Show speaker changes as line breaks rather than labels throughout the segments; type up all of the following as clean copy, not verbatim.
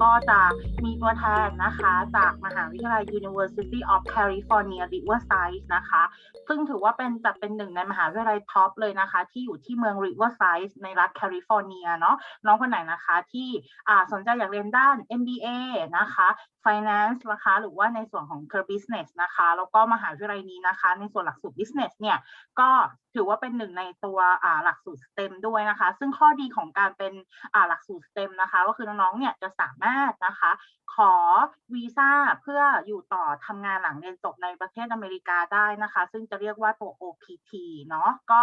ก็จะมีตัวแทนนะคะจากมหาวิทยาลัย University of California Riverside นะคะซึ่งถือว่าจะเป็นหนึ่งในมหาวิทยาลัยท็อปเลยนะคะที่อยู่ที่เมือง Riverside ในรัฐแคลิฟอร์เนียเนาะน้องคนไหนนะคะที่สนใจอยากเรียนด้าน MBA นะคะ Finance นะคะหรือว่าในส่วนของ Business นะคะแล้วก็มหาวิทยาลัยนี้นะคะในส่วนหลักสูตร Business เนี่ยก็ถือว่าเป็นหนึ่งในตัวหลักสูตร STEM ด้วยนะคะซึ่งข้อดีของการเป็นหลักสูตร STEM นะคะก็คือน้องๆเนี่ยจะสามารถนะคะขอวีซ่าเพื่ออยู่ต่อทำงานหลังเรียนจบในประเทศอเมริกาได้นะคะซึ่งจะเรียกว่าตัว OPT เนาะก็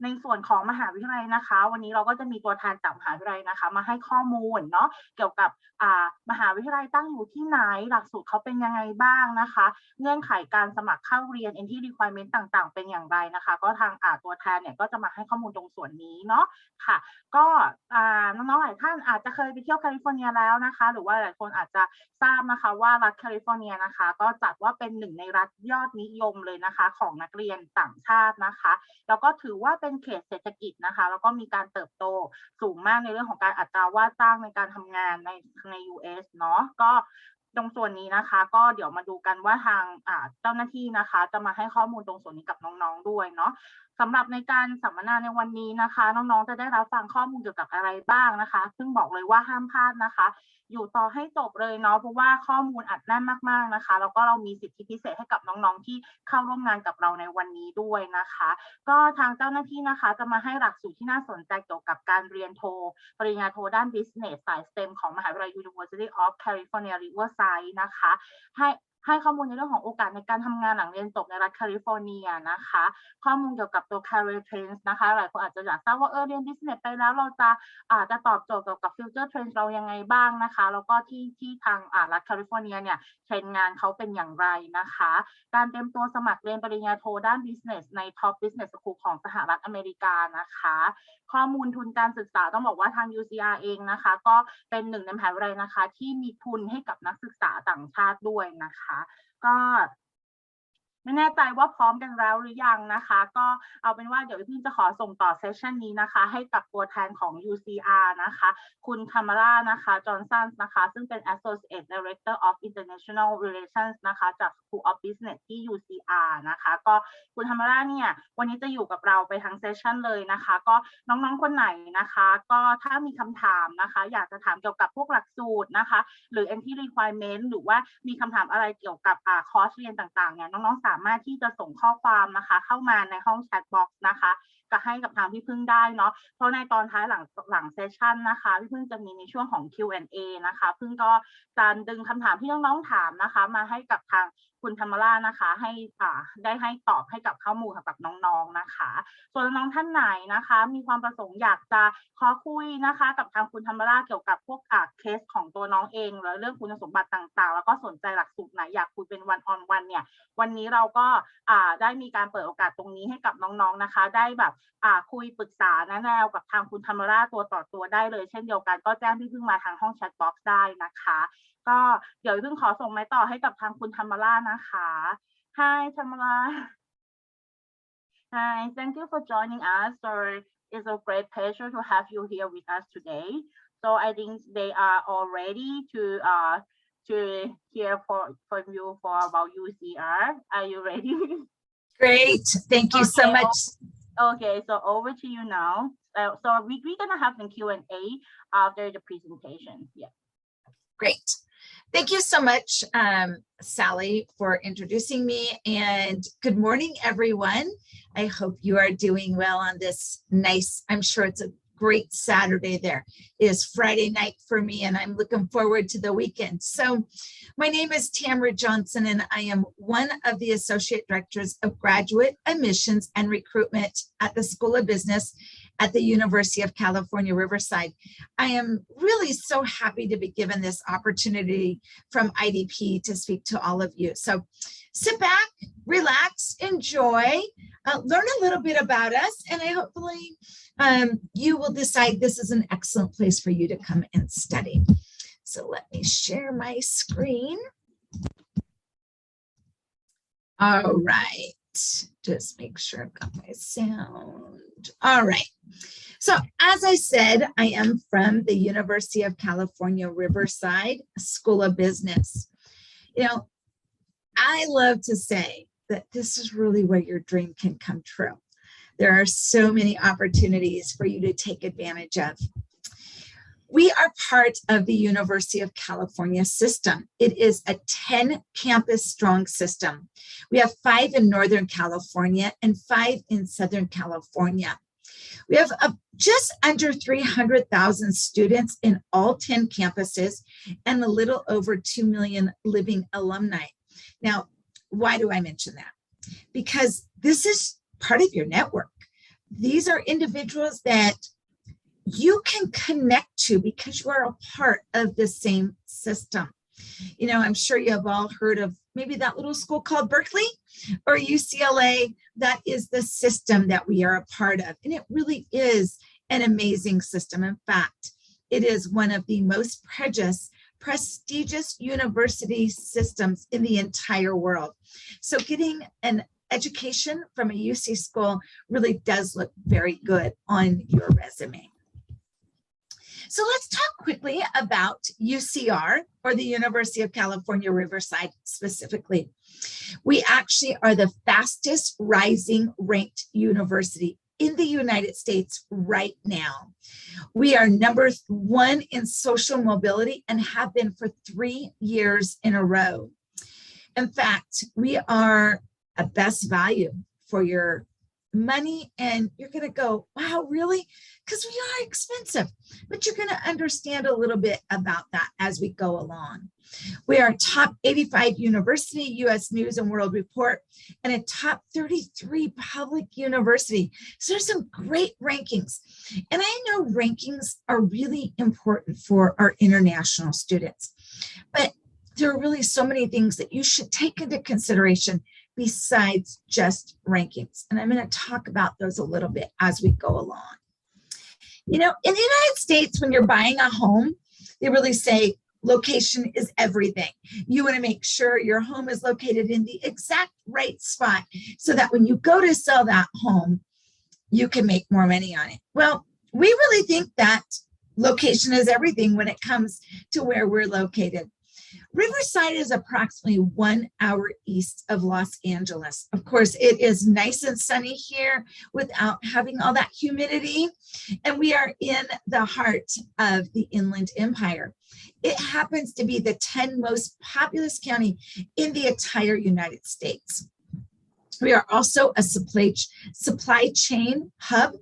ในส่วนของมหาวิทยาลัยนะคะวันนี้เราก็จะมีตัวแทนจากมหาวิทยาลัยนะคะมาให้ข้อมูลเนาะเกี่ยวกับมหาวิทยาลัยตั้งอยู่ที่ไหนหลักสูตรเขาเป็นยังไงบ้างนะคะเงื่อนไขการสมัครเข้าเรียน entry requirement ต่างๆเป็นอย่างไรนะคะก็ทางตัวแทนเนี่ยก็จะมาให้ข้อมูลตรงส่วนนี้เนาะค่ะก็น้องๆหลายท่านอาจจะเคยไปเที่ยวแคลิฟอร์เนียแล้วนะคะหรือว่าหลายคนอาจจะทราบนะคะว่ารัฐแคลิฟอร์เนียนะคะก็จัดว่าเป็นหนึ่งในรัฐยอดนิยมเลยนะคะของนักเรียนต่างชาตินะคะแล้วก็ถือว่าเป็นเขตเศรษฐกิจนะคะแล้วก็มีการเติบโตสูงมากในเรื่องของการอัตราว่าจ้างในการทำงานใน US เนาะก็ตรงส่วนนี้นะคะก็เดี๋ยวมาดูกันว่าทางเจ้าหน้าที่นะคะจะมาให้ข้อมูลตรงส่วนนี้กับน้องๆด้วยเนาะสำหรับในการสัมมนาในวันนี้นะคะน้องๆจะได้รับฟังข้อมูลเกี่ยวกับอะไรบ้างนะคะซึ่งบอกเลยว่าห้ามพลาดนะคะอยู่ต่อให้จบเลยเนาะเพราะว่าข้อมูลอัดแน่นมากๆนะคะแล้วก็เรามีสิทธิพิเศษให้กับน้องๆที่เข้าร่วมงานกับเราในวันนี้ด้วยนะคะก็ทางเจ้าหน้าที่นะคะจะมาให้หลักสูตรที่น่าสนใจเกี่ยวกับการเรียนโทปริญญาโทด้าน Business สาย STEM ของมหาวิทยาลัย University of California Riverside นะคะให้ข้อมูลในเรื่องของโอกาสในการทำงานหลังเรียนจบในรัฐแคลิฟอร์เนียนะคะข้อมูลเกี่ยวกับตัว career trends นะคะหลายคนอาจจะอยากทราบว่าเรียน business ไปแล้วเราจะตอบโจทย์เกี่ยวกับ future trends เรายังไงบ้างนะคะแล้วก็ที่ทางรัฐแคลิฟอร์เนียเนี่ยเทรนด์งานเขาเป็นอย่างไรนะคะการเตรียมตัวสมัครเรียนปริญญาโทด้าน business ใน top business school ของสหรัฐอเมริกานะคะข้อมูลทุนการศึกษาต้องบอกว่าทาง UCR เองนะคะก็เป็นหนึ่งในมหาวิทยาลัยนะคะที่มีทุนให้กับนักศึกษาต่างชาติด้วยนะคะก็ไม่แน่ใจว่าพร้อมกันแล้วหรือยังนะคะก็เอาเป็นว่าเดี๋ยวพี่จะขอส่งต่อเซสชันนี้นะคะให้กับตัวแทนของ UCR นะคะคุณธรรมรานะคะจอห์นสันนะคะซึ่งเป็น Associate Director of International Relations นะคะจาก School of Business ที่ UCR นะคะก็คุณธรรมราเนี่ยวันนี้จะอยู่กับเราไปทั้งเซสชันเลยนะคะก็น้องๆคนไหนนะคะก็ถ้ามีคำถามนะคะอยากจะถามเกี่ยวกับพวกหลักสูตรนะคะหรือ entry requirement หรือว่ามีคำถามอะไรเกี่ยวกับคอร์สเรียนต่างๆเนี่ยน้องๆสามารถที่จะส่งข้อความนะคะเข้ามาในห้องแชทบ็อกซ์นะคะก็ให้กับทางพี่พึ่งได้เนาะเพราะในตอนท้ายหลังเซสชันนะคะพี่พึ่งจะมีในช่วงของ Q&A นะคะพึ่งก็จะดึงคำถามที่น้องๆถามนะคะมาให้กับทางคุณธรรมรานะคะให้ได้ให้ตอบให้กับข้อมูลกับน้องๆนะคะส่วนน้องท่านไหนนะคะมีความประสงค์อยากจะขอคุยนะคะกับทางคุณธรรมราเกี่ยวกับพวกเคสของตัวน้องเองหรือเรื่องคุณสมบัติต่างๆแล้วก็สนใจหลักสูตรไหนอยากคุยเป็น one on one เนี่ยวันนี้เราก็ได้มีการเปิดโอกาสตรงนี้ให้กับน้องๆนะคะได้แบบคุยปรึกษาแนวกับทางคุณธรรมราตัวต่อตัวได้เลยเช่นเดียวกันก็แจ้งพี่พึ่งมาทางห้องแชทบ็อกซ์ได้นะคะก็เดี๋ยวพึ่งขอส่งไม้ต่อให้กับทางคุณธรรมรานะคะ Hi Tamra Hi thank you for joining us so it's a great pleasure to have you here with us today so I think they are all ready to hear from you for about UCR are you ready
Great thank you so much
okay so over to you now so we're gonna have the Q&A after the presentation yeah
great thank you so much Sally for introducing me and good morning everyone I hope you are doing well on this nice I'm sure it's a great Saturday there. It is Friday night for me and I'm looking forward to the weekend. So my name is Tamra Johnson and I am one of the Associate Directors of Graduate Admissions and Recruitment at the School of Business at the University of California, Riverside. I am really so happy to be given this opportunity from IDP to speak to all of you. So sit back, relax, enjoy, learn a little bit about us, and I hopefully you will decide this is an excellent place for you to come and study. So let me share my screen. All right, just make sure I've got my sound. All right. So as I said, I am from the University of California, Riverside School of Business. You know, I love to say that this is really where your dream can come true. There are so many opportunities for you to take advantage of. We are part of the University of California system. It is a 10 campus strong system. We have 5 in Northern California and 5 in Southern California. We have just under 300,000 students in all 10 campuses and a little over 2 million living alumni. Now, why do I mention that? Because this is part of your network. These are individuals that you can connect to because you are a part of the same system. You know, I'm sure you have all heard of maybe that little school called Berkeley or UCLA. That is the system that we are a part of. And it really is an amazing system. In fact, it is one of the most prestigious university systems in the entire world. So getting an education from a UC school really does look very good on your resume. So let's talk quickly about UCR, or the University of California, Riverside specifically. We actually are the fastest rising ranked university in the United States right now. We are #1 in social mobility and have been for 3 years in a row. In fact, we are a best value for your money, and you're going to go, wow, really? Because we are expensive, but you're going to understand a little bit about that as we go along. We are a top 85 university, U.S. News and World Report, and a top 33 public university. So there's some great rankings. And I know rankings are really important for our international students, but there are really so many things that you should take into consideration besides just rankings. And I'm going to talk about those a little bit as we go along. You know, in the United States, when you're buying a home, they really say location is everything. You want to make sure your home is located in the exact right spot so that when you go to sell that home, you can make more money on it. Well, we really think that location is everything when it comes to where we're located. Riverside is approximately 1 hour east of Los Angeles. Of course, it is nice and sunny here without having all that humidity. And we are in the heart of the Inland Empire. It happens to be the 10th most populous county in the entire United States. We are also a supply chain hub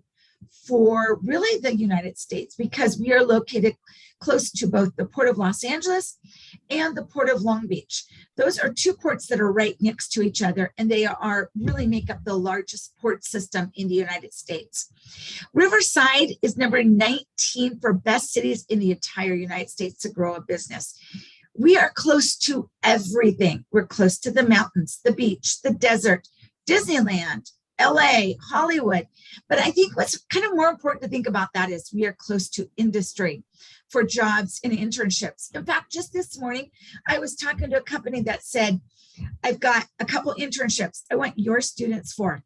for really the United States because we are located close to both the Port of Los Angeles and the Port of Long Beach. Those are 2 ports that are right next to each other, and they are really make up the largest port system in the United States. Riverside is number 19 for best cities in the entire United States to grow a business. We are close to everything. We're close to the mountains, the beach, the desert, Disneyland, LA, Hollywood. But I think what's kind of more important to think about that is we are close to industry for jobs and internships. In fact, just this morning, I was talking to a company that said, I've got a couple internships I want your students for.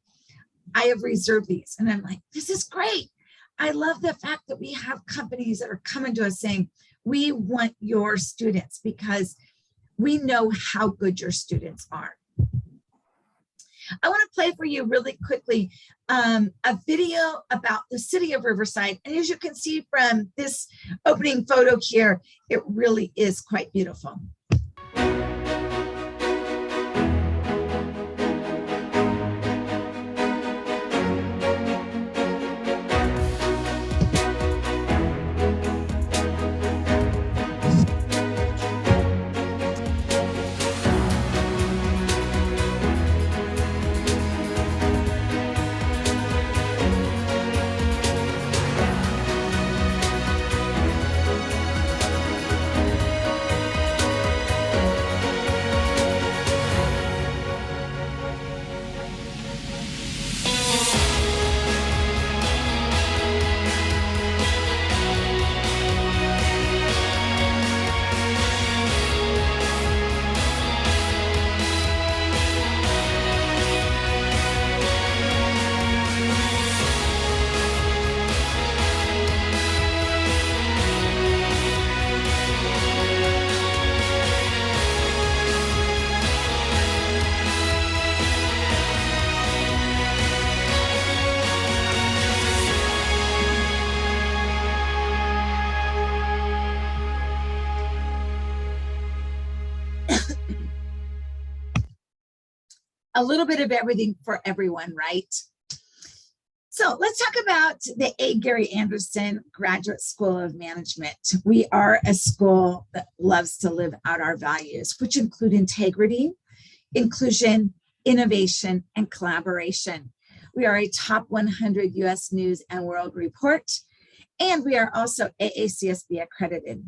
I have reserved these. And I'm like, this is great. I love the fact that we have companies that are coming to us saying, we want your students because we know how good your students are. I want to play for you really quickly a video about the city of Riverside. And as you can see from this opening photo here, it really is quite beautiful. a little bit of everything for everyone, right? So let's talk about the A. Gary Anderson Graduate School of Management. We are a school that loves to live out our values, which include integrity, inclusion, innovation, and collaboration. We are a top 100 U.S. News and World Report, and we are also AACSB accredited.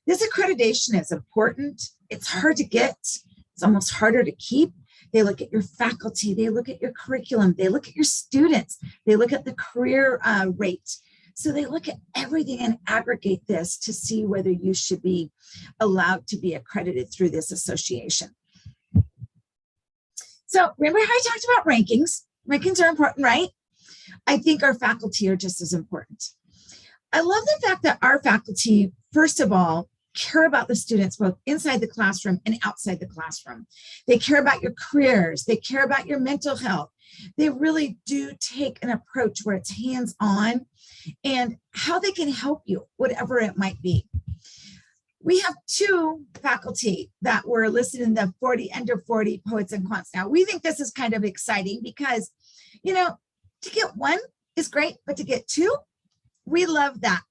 This accreditation is important. It's hard to get. It's almost harder to keep. They look at your faculty, they look at your curriculum, they look at your students, they look at the career rate. So they look at everything and aggregate this to see whether you should be allowed to be accredited through this association. So remember how I talked about rankings? Rankings are important, right? I think our faculty are just as important. I love the fact that our faculty, first of all, care about the students both inside the classroom and outside the classroom. They care about your careers. They care about your mental health. They really do take an approach where it's hands-on and how they can help you, whatever it might be. We have 2 faculty that were listed in the 40 under 40 poets and quants. Now, we think this is kind of exciting because, you know, to get 1 is great, but to get 2, we love that.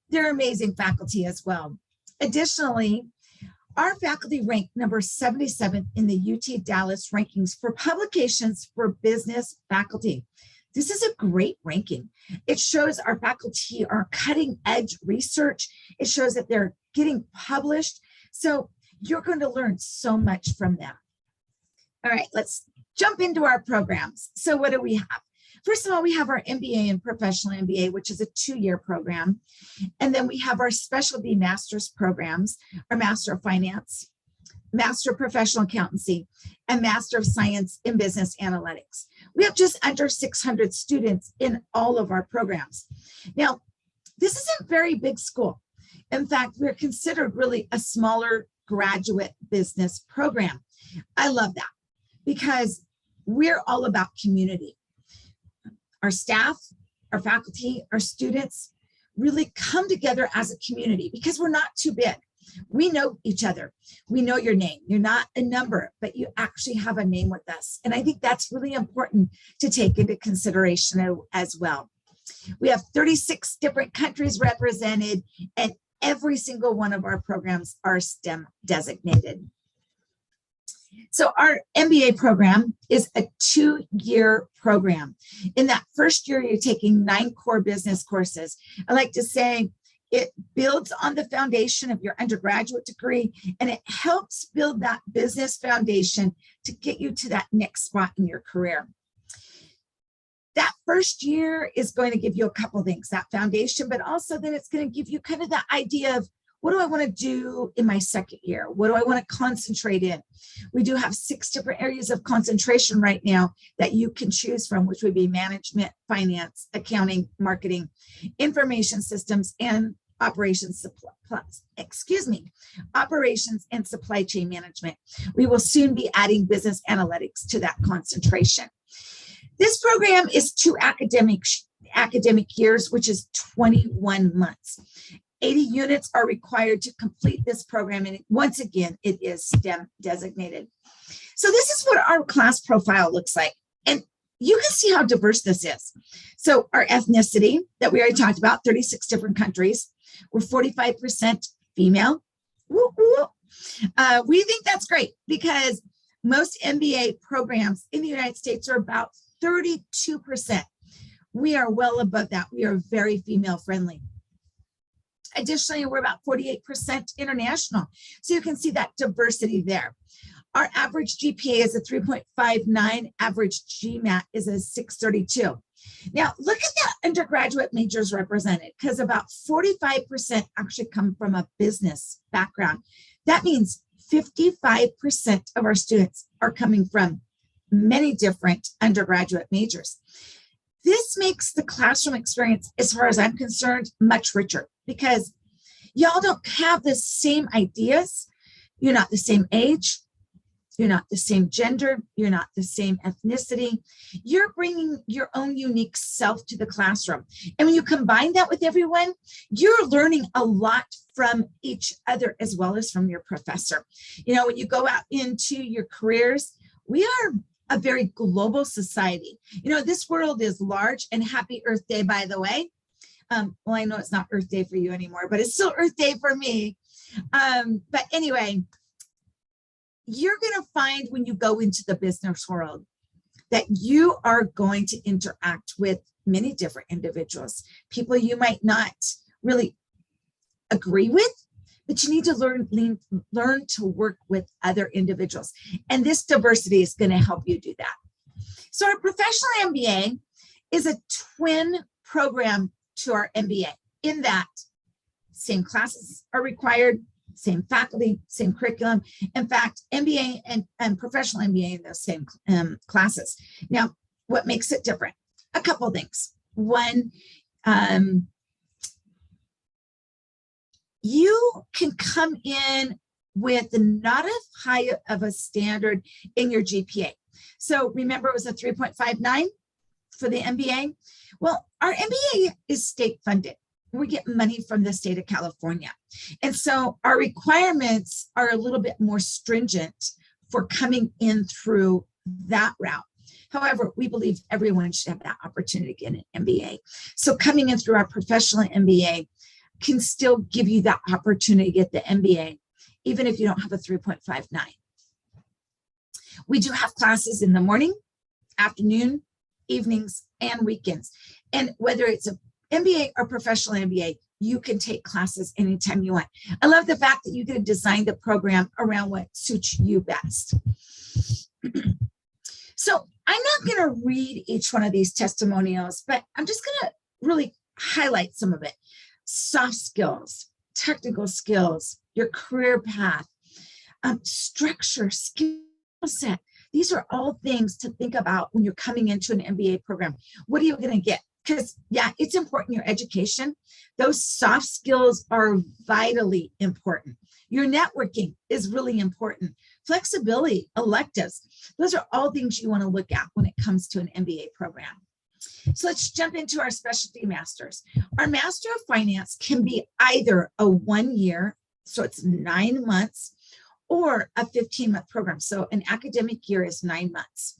They're amazing faculty as well. Additionally, our faculty ranked number 77 in the UT Dallas rankings for publications for business faculty. This is a great ranking. It shows our faculty are cutting edge research. It shows that they're getting published. So you're going to learn so much from them. All right, let's jump into our programs. So what do we have? First of all, we have our MBA and Professional MBA, which is a 2-year program. And then we have our specialty master's programs, our Master of Finance, Master of Professional Accountancy, and Master of Science in Business Analytics. We have just under 600 students in all of our programs. Now, this isn't a very big school. In fact, we're considered really a smaller graduate business program. I love that because we're all about community. Our staff, our faculty, our students really come together as a community because we're not too big. We know each other. We know your name. You're not a number, but you actually have a name with us. And I think that's really important to take into consideration as well. We have 36 different countries represented, and every single one of our programs are STEM designated. So our MBA program is a 2-year program. In that first year, you're taking 9 core business courses. I like to say it builds on the foundation of your undergraduate degree, and it helps build that business foundation to get you to that next spot in your career. That first year is going to give you a couple of things, that foundation, but also then it's going to give you kind of that idea of what do I want to do in my second year? What do I want to concentrate in? We do have 6 different areas of concentration right now that you can choose from, which would be management, finance, accounting, marketing, information systems, and operations and supply chain management. We will soon be adding business analytics to that concentration. This program is 2 academic years, which is 21 months. 80 units are required to complete this program, and once again, it is STEM designated. So this is what our class profile looks like, and you can see how diverse this is. So our ethnicity that we already talked about, 36 different countries, we're 45% female. Woo, woo. We think that's great because most MBA programs in the United States are about 32%. We are well above that. We are very female friendly. Additionally, we're about 48% international. So you can see that diversity there. Our average GPA is a 3.59. Average GMAT is a 632. Now, look at that undergraduate majors represented, because about 45% actually come from a business background. That means 55% of our students are coming from many different undergraduate majors. This makes the classroom experience, as far as I'm concerned, much richer because y'all don't have the same ideas. You're not the same age. You're not the same gender. You're not the same ethnicity. You're bringing your own unique self to the classroom. And when you combine that with everyone, you're learning a lot from each other as well as from your professor. You know, when you go out into your careers, we are a very global society. You know, this world is large, and happy Earth Day, by the way. Well, I know it's not Earth Day for you anymore, but it's still Earth Day for me. But anyway, you're going to find when you go into the business world that you are going to interact with many different individuals, people you might not really agree with, but you need to learn to work with other individuals. And this diversity is going to help you do that. So our professional MBA is a twin program to our MBA in that same classes are required, same faculty, same curriculum. In fact, MBA and professional MBA in those same classes. Now, what makes it different? A couple of things. One, you can come in with not as high of a standard in your GPA. So remember, it was a 3.59 for the MBA. Well, our MBA is state funded. We get money from the state of California. And so our requirements are a little bit more stringent for coming in through that route. However, we believe everyone should have that opportunity to get an MBA. So coming in through our professional MBA can still give you that opportunity to get the MBA, even if you don't have a 3.59. We do have classes in the morning, afternoon, evenings, and weekends. And whether it's an MBA or professional MBA, you can take classes anytime you want. I love the fact that you can design the program around what suits you best. So I'm not going to read each one of these testimonials, but I'm just going to really highlight some of it. Soft skills, technical skills, your career path, structure, skill set. These are all things to think about when you're coming into an MBA program. What are you going to get? Because, yeah, it's important, your education. Those soft skills are vitally important. Your networking is really important. Flexibility, electives, those are all things you want to look at when it comes to an MBA program. So let's jump into our specialty masters. Our Master of Finance can be either a 1 year, so it's 9 months, or a 15-month program. So an academic year is 9 months.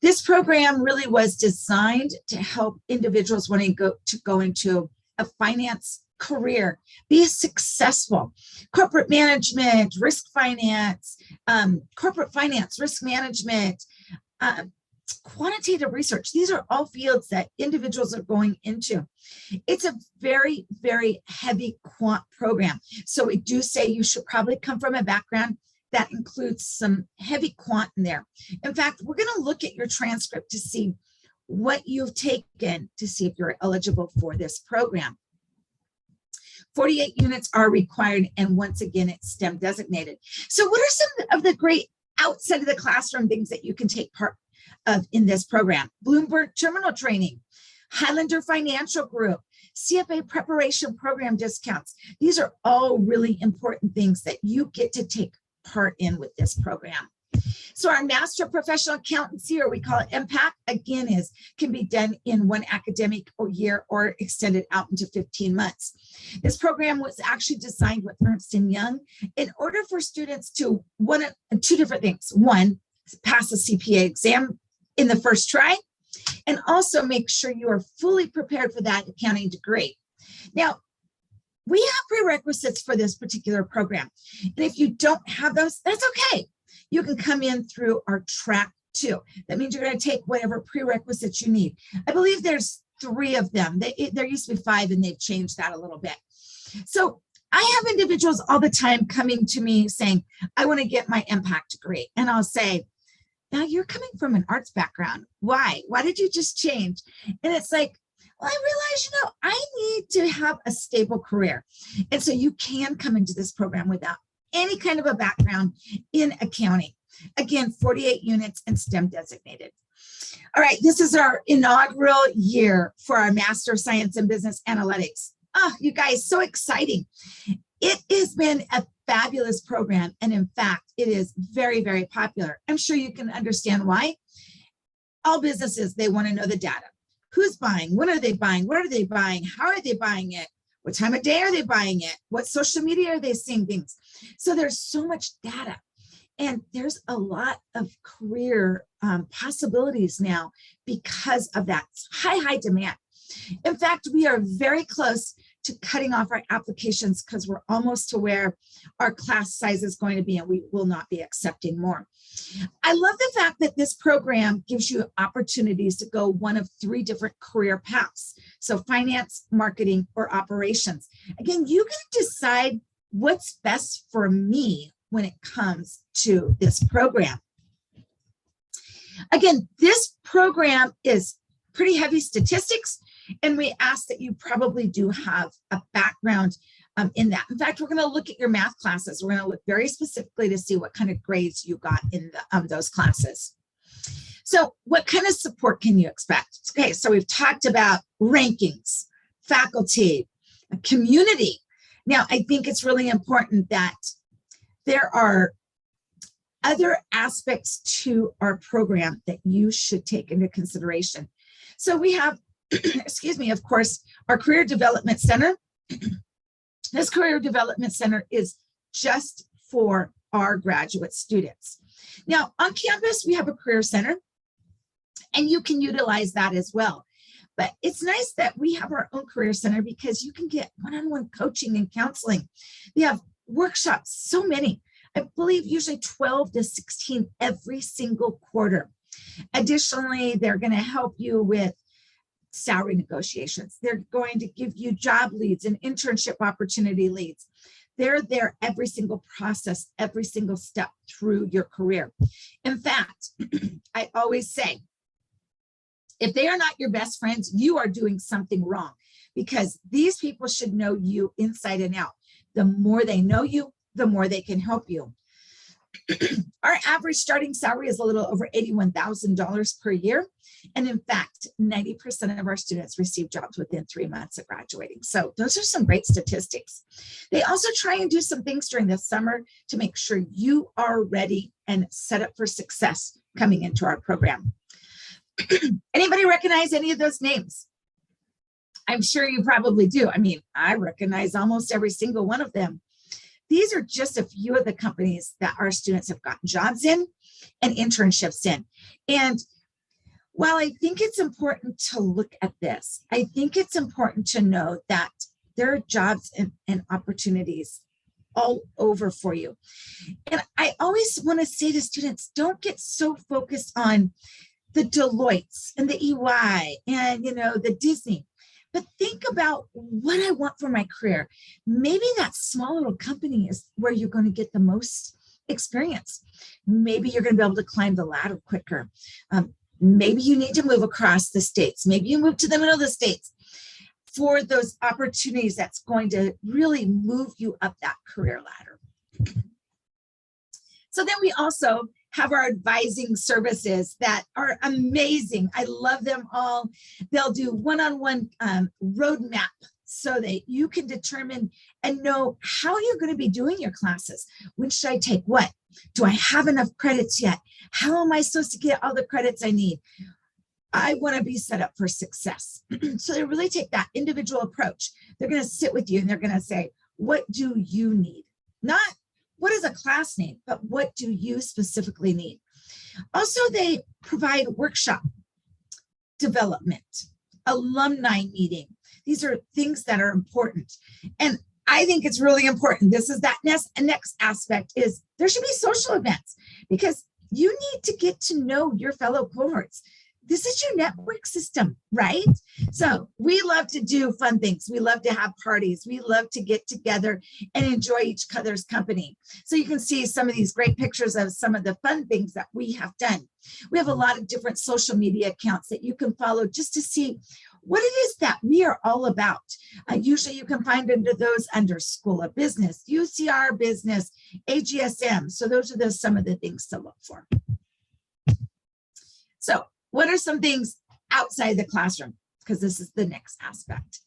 This program really was designed to help individuals wanting to go into a finance career, be successful. Corporate management, risk finance, corporate finance, risk management, quantitative research. These are all fields that individuals are going into. It's a very, very heavy quant program. So we do say you should probably come from a background that includes some heavy quant in there. In fact, we're going to look at your transcript to see what you've taken to see if you're eligible for this program. 48 units are required, and once again, it's STEM designated. So what are some of the great outside of the classroom things that you can take part of in this program? Bloomberg Terminal Training, Highlander Financial Group, CFA Preparation Program discounts. These are all really important things that you get to take part in with this program. So our Master of Professional Accountancy, or we call it MPAC, again, can be done in 1 academic year or extended out into 15 months. This program was actually designed with Ernst & Young in order for students to, two different things. One, pass a CPA exam in the first try, and also make sure you are fully prepared for that accounting degree. Now, we have prerequisites for this particular program. And if you don't have those, that's okay. You can come in through our track 2. That means you're going to take whatever prerequisites you need. I believe there's 3 of them. There used to be 5, and they've changed that a little bit. So I have individuals all the time coming to me saying, I want to get my MPAC degree. And I'll say, now you're coming from an arts background. Why? Why did you just change? And it's like, well, I realize, I need to have a stable career. And so you can come into this program without any kind of a background in accounting. Again, 48 units and STEM designated. All right, this is our inaugural year for our Master of Science in Business Analytics. Oh, you guys, so exciting. It has been a fabulous program. And in fact, it is very, very popular. I'm sure you can understand why. All businesses, they want to know the data. Who's buying? When are they buying? What are they buying? How are they buying it? What time of day are they buying it? What social media are they seeing things? So there's so much data, and there's a lot of career possibilities now because of that high demand. In fact, we are very close to cutting off our applications because we're almost to where our class size is going to be, and we will not be accepting more. I love the fact that this program gives you opportunities to go one of 3 different career paths. So finance, marketing, or operations. Again, you can decide what's best for me when it comes to this program. Again, this program is pretty heavy statistics, and we ask that you probably do have a background in that. In fact, we're going to look at your math classes. We're going to look very specifically to see what kind of grades you got in those classes. So what kind of support can you expect? Okay, so we've talked about rankings, faculty, community. Now, I think it's really important that there are other aspects to our program that you should take into consideration. So we have, excuse me, of course, our Career Development Center. This Career Development Center is just for our graduate students. Now, on campus, we have a Career Center, and you can utilize that as well. But it's nice that we have our own Career Center because you can get one-on-one coaching and counseling. We have workshops, so many. I believe usually 12 to 16 every single quarter. Additionally, they're going to help you with salary negotiations. They're going to give you job leads and internship opportunity leads. They're there every single process, every single step through your career. In fact, I always say, if they are not your best friends, you are doing something wrong, because these people should know you inside and out. The more they know you, the more they can help you. Our average starting salary is a little over $81,000 per year. And in fact, 90% of our students receive jobs within 3 months of graduating. So those are some great statistics. They also try and do some things during the summer to make sure you are ready and set up for success coming into our program. Anybody recognize any of those names? I'm sure you probably do. I mean, I recognize almost every single one of them. These are just a few of the companies that our students have gotten jobs in and internships in. And while I think it's important to look at this, I think it's important to know that there are jobs and opportunities all over for you. And I always want to say to students, don't get so focused on the Deloittes and the EY and, the Disney. But think about what I want for my career. Maybe that small little company is where you're going to get the most experience. Maybe you're going to be able to climb the ladder quicker. Maybe you need to move across the states. Maybe you move to the middle of the states for those opportunities that's going to really move you up that career ladder. So then we also have our advising services that are amazing. I love them all. They'll do one-on-one roadmap so that you can determine and know how you're going to be doing your classes. When should I take what? Do I have enough credits yet? How am I supposed to get all the credits I need? I want to be set up for success. So they really take that individual approach. They're going to sit with you and they're going to say, what do you need? Not what does a class need, but what do you specifically need? Also, they provide workshop development, alumni meeting. These are things that are important. And I think it's really important. This is that next aspect is there should be social events because you need to get to know your fellow cohorts. This is your network system, right? So we love to do fun things. We love to have parties. We love to get together and enjoy each other's company. So you can see some of these great pictures of some of the fun things that we have done. We have a lot of different social media accounts that you can follow just to see what it is that we are all about. Usually you can find those under School of Business, UCR Business, AGSM. So those are some of the things to look for. So what are some things outside the classroom? Because this is the next aspect.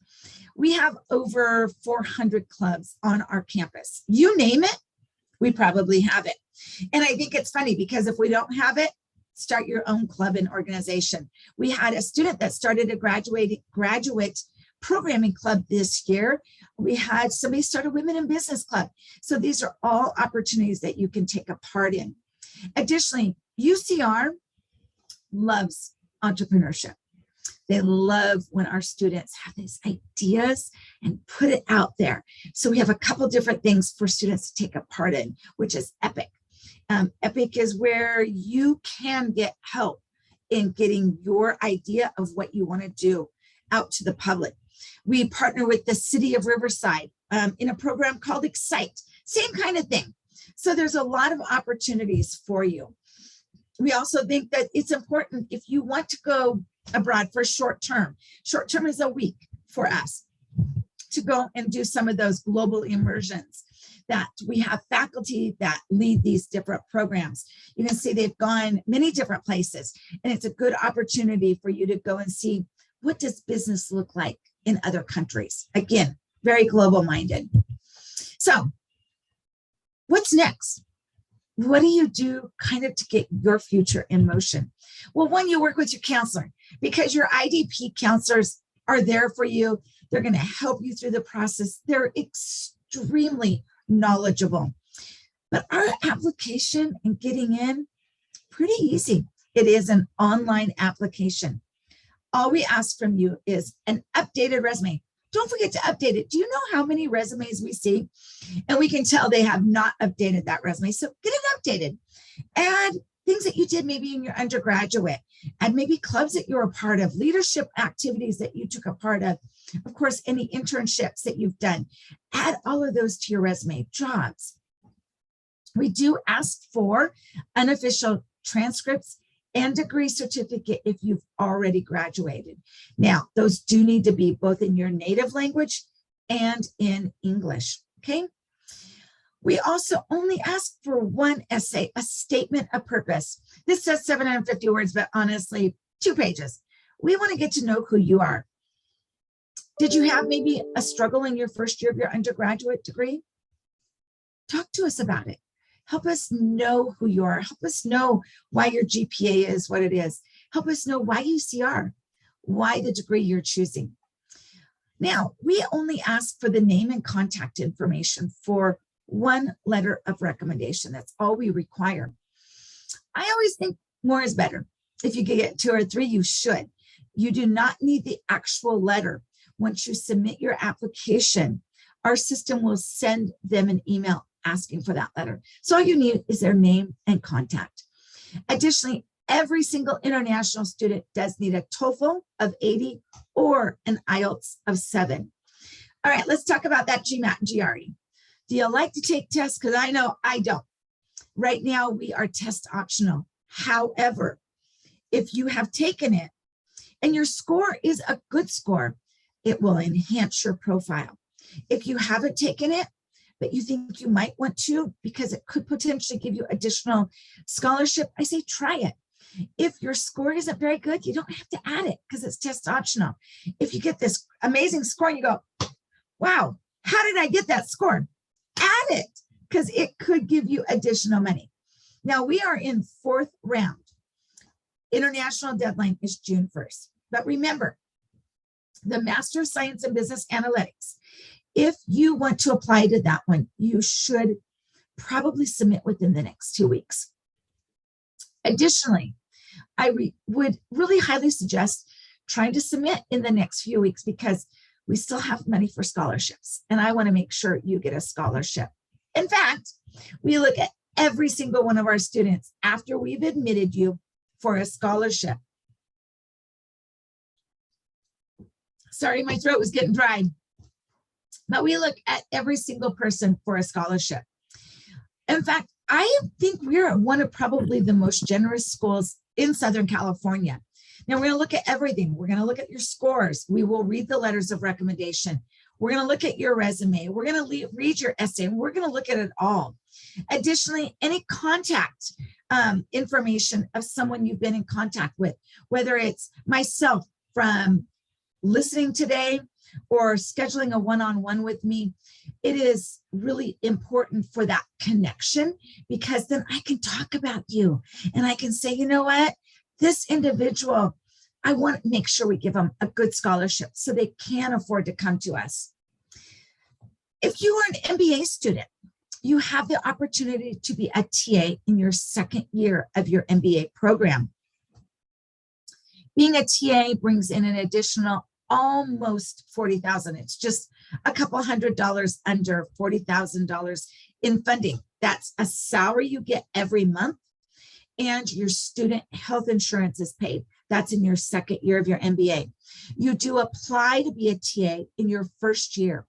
We have over 400 clubs on our campus. You name it, we probably have it. And I think it's funny because if we don't have it, start your own club and organization. We had a student that started a graduate programming club this year. We had somebody start a women in business club. So these are all opportunities that you can take a part in. Additionally, UCR loves entrepreneurship. They love when our students have these ideas and put it out there. So we have a couple different things for students to take a part in, which is EPIC. EPIC is where you can get help in getting your idea of what you want to do out to the public. We partner with the city of Riverside in a program called Excite, same kind of thing. So there's a lot of opportunities for you. We also think that it's important if you want to go abroad for short term is a week for us to go and do some of those global immersions that we have faculty that lead these different programs. You can see they've gone many different places, and it's a good opportunity for you to go and see what does business look like in other countries. Again, very global minded. So what's next? What do you do kind of to get your future in motion? Well, one, you work with your counselor, because your IDP counselors are there for you. They're going to help you through the process. They're extremely knowledgeable. But our application and getting in, pretty easy. It is an online application. All we ask from you is an updated resume. Don't forget to update it. Do you know how many resumes we see? And we can tell they have not updated that resume. So get it updated. Add things that you did maybe in your undergraduate, and maybe clubs that you were a part of, leadership activities that you took a part of course, any internships that you've done. Add all of those to your resume. Jobs. We do ask for unofficial transcripts and degree certificate if you've already graduated. Now, those do need to be both in your native language and in English, okay? We also only ask for one essay, a statement of purpose. This says 750 words, but honestly, 2 pages. We want to get to know who you are. Did you have maybe a struggle in your first year of your undergraduate degree? Talk to us about it. Help us know who you are. Help us know why your GPA is what it is. Help us know why UCR, why the degree you're choosing. Now, we only ask for the name and contact information for 1 letter of recommendation. That's all we require. I always think more is better. If you can get 2 or 3, you should. You do not need the actual letter. Once you submit your application, our system will send them an email asking for that letter. So all you need is their name and contact. Additionally, every single international student does need a TOEFL of 80 or an IELTS of 7. All right, let's talk about that GMAT and GRE. Do you like to take tests? Because I know I don't. Right now, we are test optional. However, if you have taken it and your score is a good score, it will enhance your profile. If you haven't taken it, but you think you might want to because it could potentially give you additional scholarship, I say try it. If your score isn't very good, you don't have to add it because it's test optional. If you get this amazing score and you go, wow, how did I get that score? Add it because it could give you additional money. Now we are in 4th round. International deadline is June 1st. But remember, the Master of Science in Business Analytics, if you want to apply to that one, you should probably submit within the next 2 weeks. Additionally, I would really highly suggest trying to submit in the next few weeks because we still have money for scholarships, and I want to make sure you get a scholarship. In fact, we look at every single one of our students after we've admitted you for a scholarship. Sorry, my throat was getting dry. But we look at every single person for a scholarship. In fact, I think we're one of probably the most generous schools in Southern California. Now, we're going to look at everything. We're going to look at your scores. We will read the letters of recommendation. We're going to look at your resume. We're going to read your essay, and we're going to look at it all. Additionally, any contact information of someone you've been in contact with, whether it's myself from listening today or scheduling a one-on-one with me, it is really important for that connection because then I can talk about you and I can say, you know what, this individual, I want to make sure we give them a good scholarship so they can afford to come to us. If you are an MBA student, you have the opportunity to be a TA in your 2nd year of your MBA program. Being a TA brings in an additional almost $40,000. It's just a couple $100 under $40,000 in funding. That's a salary you get every month, and your student health insurance is paid. That's in your second year of your MBA. You do apply to be a TA in your first year.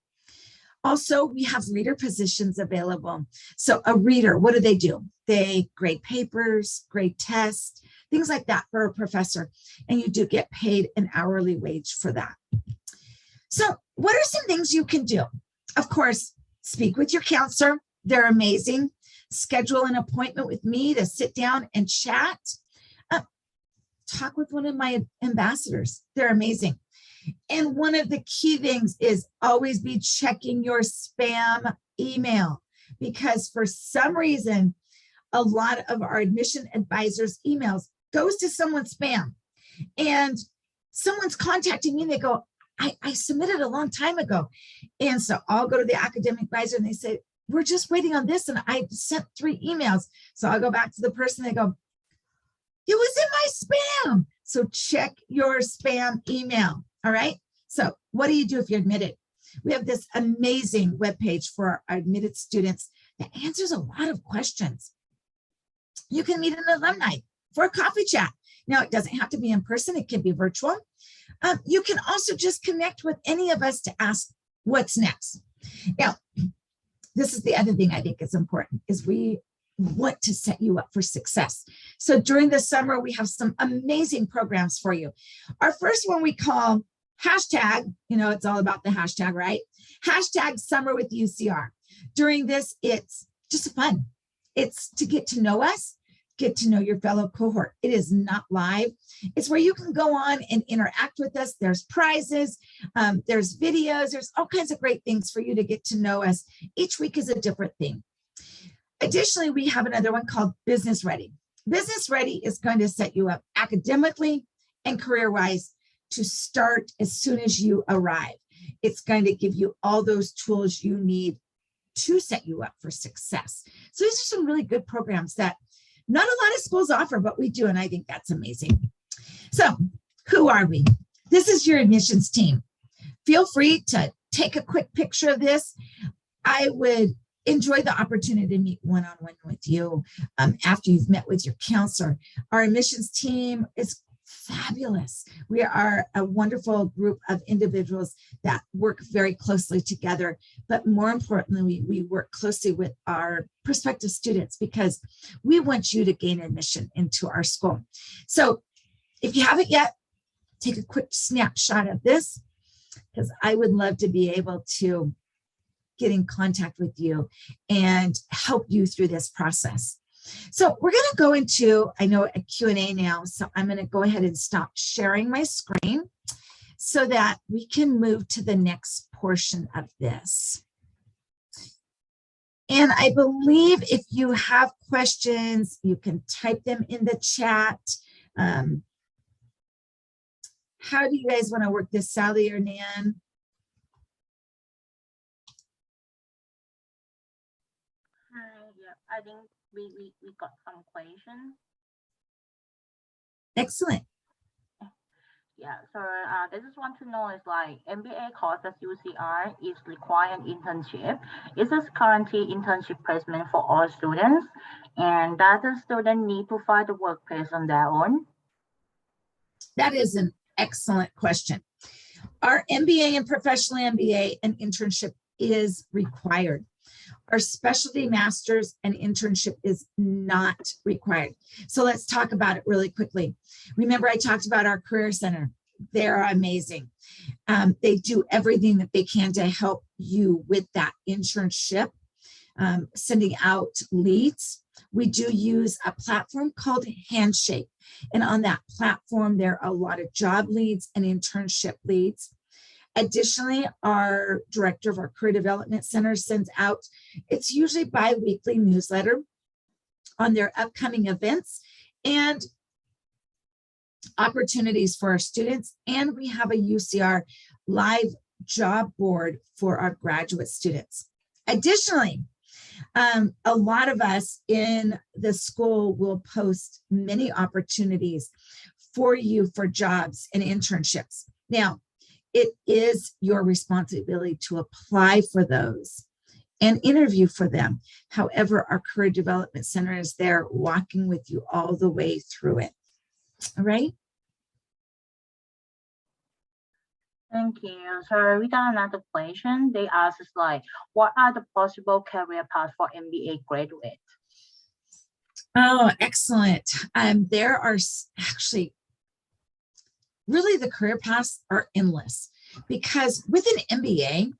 Also, we have reader positions available. So a reader, what do? They grade papers, grade tests, things like that for a professor. And you do get paid an hourly wage for that. So what are some things you can do? Of course, speak with your counselor. They're amazing. Schedule an appointment with me to sit down and chat. Talk with one of my ambassadors. They're amazing. And one of the key things is always be checking your spam email, because for some reason, a lot of our admission advisors' emails goes to someone's spam, and someone's contacting me and they go, I submitted a long time ago. And so I'll go to the academic advisor and they say, we're just waiting on this. And I sent 3 emails. So I'll go back to the person, they go, it was in my spam. So check your spam email. All right. So what do you do if you're admitted? We have this amazing webpage for our admitted students that answers a lot of questions. You can meet an alumni for a coffee chat. Now, it doesn't have to be in person. It can be virtual. You can also just connect with any of us to ask what's next. Now, this is the other thing I think is important, is we want to set you up for success. So during the summer, we have some amazing programs for you. Our first one we call hashtag, it's all about the hashtag, right? Hashtag summer with UCR. During this, it's just fun. It's to get to know us, get to know your fellow cohort. It is not live. It's where you can go on and interact with us. There's prizes, there's videos, there's all kinds of great things for you to get to know us. Each week is a different thing. Additionally, we have another one called Business Ready. Business Ready is going to set you up academically and career-wise to start as soon as you arrive. It's going to give you all those tools you need to set you up for success. So these are some really good programs that not a lot of schools offer, but we do, and I think that's amazing. So who are we? This is your admissions team. Feel free to take a quick picture of this. I would enjoy the opportunity to meet one-on-one with you after you've met with your counselor. Our admissions team is fabulous. We are a wonderful group of individuals that work very closely together, but more importantly, we work closely with our prospective students because we want you to gain admission into our school. So if you haven't yet, take a quick snapshot of this, because I would love to be able to get in contact with you and help you through this process. So we're going to go into, I know, a Q&A now. So I'm going to go ahead and stop sharing my screen so that we can move to the next portion of this. And I believe if you have questions, you can type them in the chat. How do you guys want to work this, Sally or Nan?
Yeah, I think we got some questions.
Excellent.
Yeah, so they just want to know is like MBA course at UCR is required internship. Is this currently internship placement for all students? And does the student need to find the workplace on their own?
That is an excellent question. Our MBA and professional MBA and internship is required. Our specialty master's and internship is not required. So let's talk about it really quickly. Remember, I talked about our career center. They're amazing. They do everything that they can to help you with that internship, sending out leads. We do use a platform called Handshake. And on that platform, there are a lot of job leads and internship leads. Additionally, our director of our career development center sends out, it's usually bi-weekly newsletter on their upcoming events and opportunities for our students. And we have a UCR live job board for our graduate students. Additionally, a lot of us in the school will post many opportunities for you for jobs and internships. Now, it is your responsibility to apply for those and interview for them. However, our Career Development Center is there walking with you all the way through it. All right?
Thank you. So we got another question. They ask us like, what are the possible career paths for MBA graduates?
Oh, excellent. There are actually, really the career paths are endless, because with an MBA,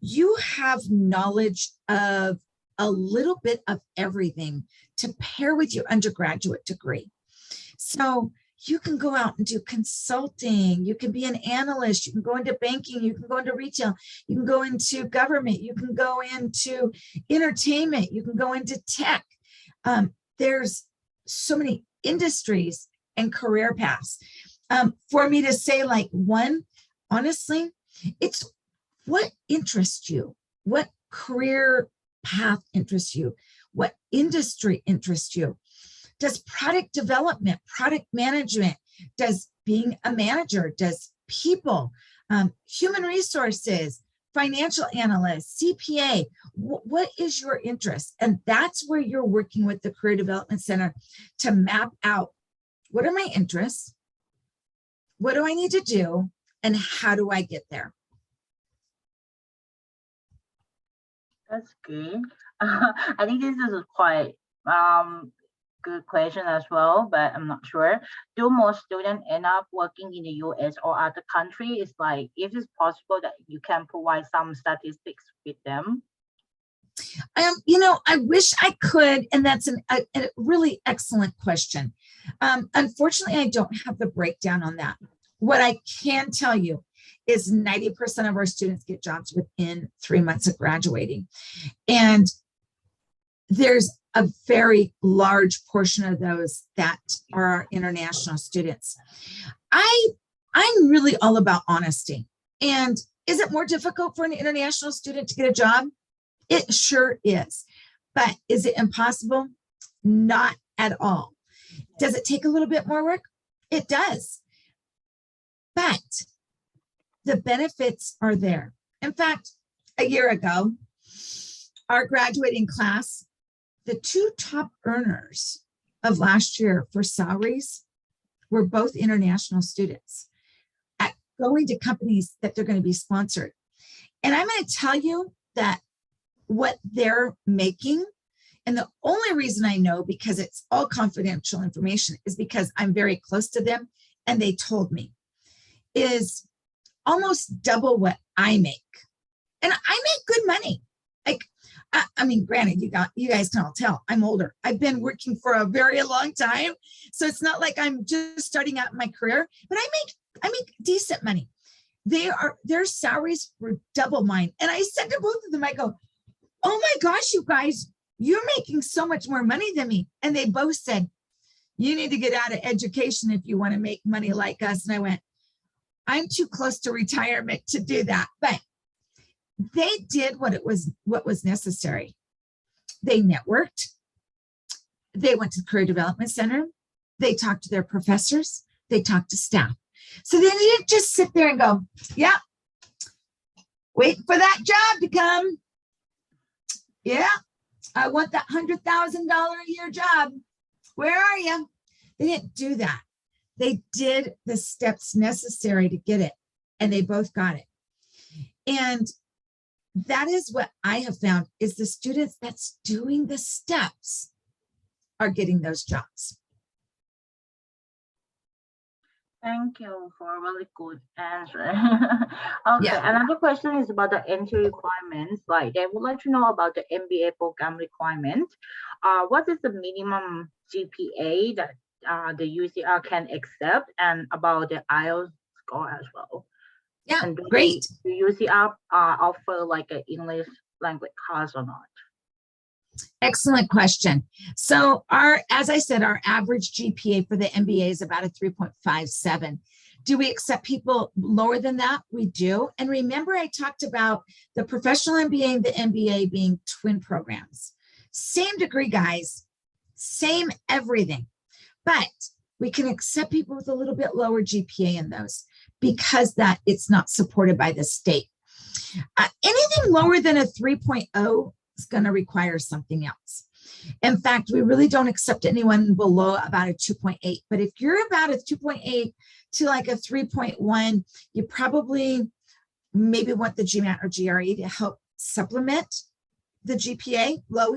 you have knowledge of a little bit of everything to pair with your undergraduate degree. So you can go out and do consulting, you can be an analyst, you can go into banking, you can go into retail, you can go into government, you can go into entertainment, you can go into tech. There's so many industries and career paths. For me to say like one, honestly, it's what interests you, what career path interests you, what industry interests you. Does product development, product management, does being a manager, does people, human resources, financial analyst, CPA, what is your interest? And that's where you're working with the Career Development Center to map out, what are my interests? What do I need to do? And how do I get there?
That's good. I think this is quite good question as well, but I'm not sure. Do most students end up working in the US or other country? It's like, if it's possible that you can provide some statistics with them.
You know, I wish I could, and that's a really excellent question. Unfortunately, I don't have the breakdown on that. What I can tell you is 90% of our students get jobs within 3 months of graduating. And there's a very large portion of those that are our international students. I'm really all about honesty. And is it more difficult for an international student to get a job? It sure is. But is it impossible? Not at all. Does it take a little bit more work? It does. But the benefits are there. In fact, a year ago, our graduating class, the 2 top earners of last year for salaries were both international students at going to companies that they're going to be sponsored. And I'm going to tell you that what they're making, and the only reason I know, because it's all confidential information, is because I'm very close to them and they told me, is almost double what I make. And I make good money. Like, I mean, granted, you guys can all tell I'm older. I've been working for a very long time. So it's not like I'm just starting out in my career, but I make decent money. Their salaries were double mine. And I said to both of them, I go, oh my gosh, you guys, you're making so much more money than me. And they both said, you need to get out of education if you want to make money like us. And I went, I'm too close to retirement to do that. But they did what was necessary. They networked. They went to the Career Development Center. They talked to their professors. They talked to staff. So they didn't just sit there and go, yeah, wait for that job to come. Yeah, I want that $100,000 a year job. Where are you? They didn't do that. They did the steps necessary to get it, and they both got it. And that is what I have found, is the students that's doing the steps are getting those jobs.
Thank you for a really good answer. Okay,
Yeah.
Another question is about the entry requirements. Like, they would like to know about the MBA program requirement. What is the minimum GPA that the UCR can accept, and about the IELTS score as well?
Yeah,
and
great.
Do UCR offer like an English language course or not?
Excellent question. So as I said, our average GPA for the MBA is about a 3.57. Do we accept people lower than that? We do. And remember, I talked about the professional MBA and the MBA being twin programs. Same degree, guys, same everything. But We can accept people with a little bit lower GPA in those because that it's not supported by the state. Anything lower than a 3.0 is going to require something else. In fact, we really don't accept anyone below about a 2.8. But if you're about a 2.8 to like a 3.1, you probably maybe want the GMAT or GRE to help supplement the GPA low.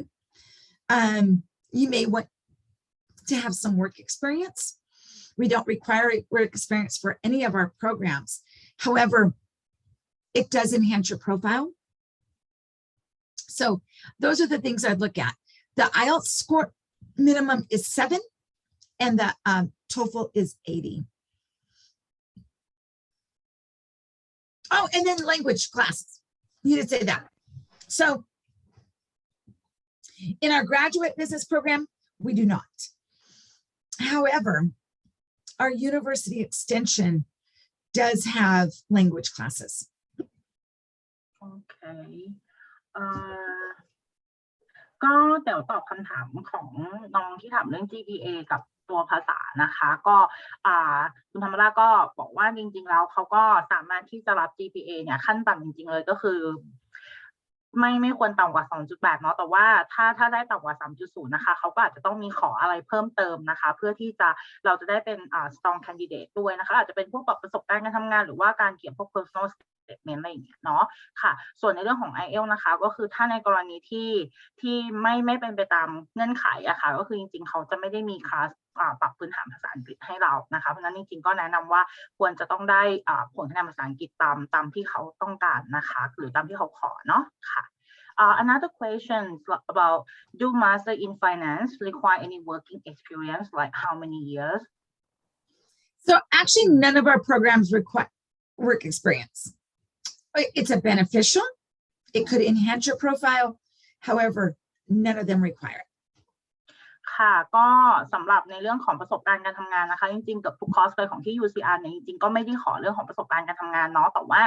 You may want to have some work experience. We don't require work experience for any of our programs. However, it does enhance your profile. So those are the things I'd look at. The IELTS score minimum is 7 and the TOEFL is 80. Oh, and then language classes. You did say that. So in our graduate business program, we do not. However, our university extension does have language classes.
Okay. ก็เดี๋ยวตอบคำถามของน้องที่ถามเรื่อง GPA กับตัวภาษานะคะก็คุณธรรมราก็บอกว่าจริงๆแล้วเขาก็สามารถที่จะรับ GPA เนี่ยขั้นต่ำจริงๆเลยก็คือไม่ควรต่ำกว่า 2.8 เนาะแต่ว่าถ้าได้ต่ำกว่า 3.0 นะคะเขาก็อาจจะต้องมีขออะไรเพิ่มเติมนะคะเพื่อที่เราจะได้เป็นstrong candidate ด้วยนะคะอาจจะเป็นพวกประสบการณ์การทำงานหรือว่าการเขียนพวก personal statement อะไรอย่างเงี้ยเนาะค่ะส่วนในเรื่องของ IELTS นะคะก็คือถ้าในกรณีที่ไม่เป็นไปตามเงื่อนไขอะค่ะก็คือจริงๆเขาจะไม่ได้มีคลาสปรับพื้นฐานภาษาอังกฤษให้เรานะคะเพราะฉะนั้นจริงๆก็แนะนำว่าควรจะต้องได้ผลคะแนนภาษาอังกฤษตามที่เขาต้องการนะคะหรือตามที่เขาขอเนาะค่ะ Another question about do master in finance require any working experience like how many years?
So actually none of our programs require work experience. It's a beneficial. It could enhance your profile. However, none of them require it.
ค่ะก็สำหรับในเรื่องของประสบการณ์การทำงานนะคะจริงๆเกือบทุกคอร์สเลยของที่ UCR เนี่ยจริงๆก็ไม่ได้ขอเรื่องของประสบการณ์การทำงานเนาะแต่ว่า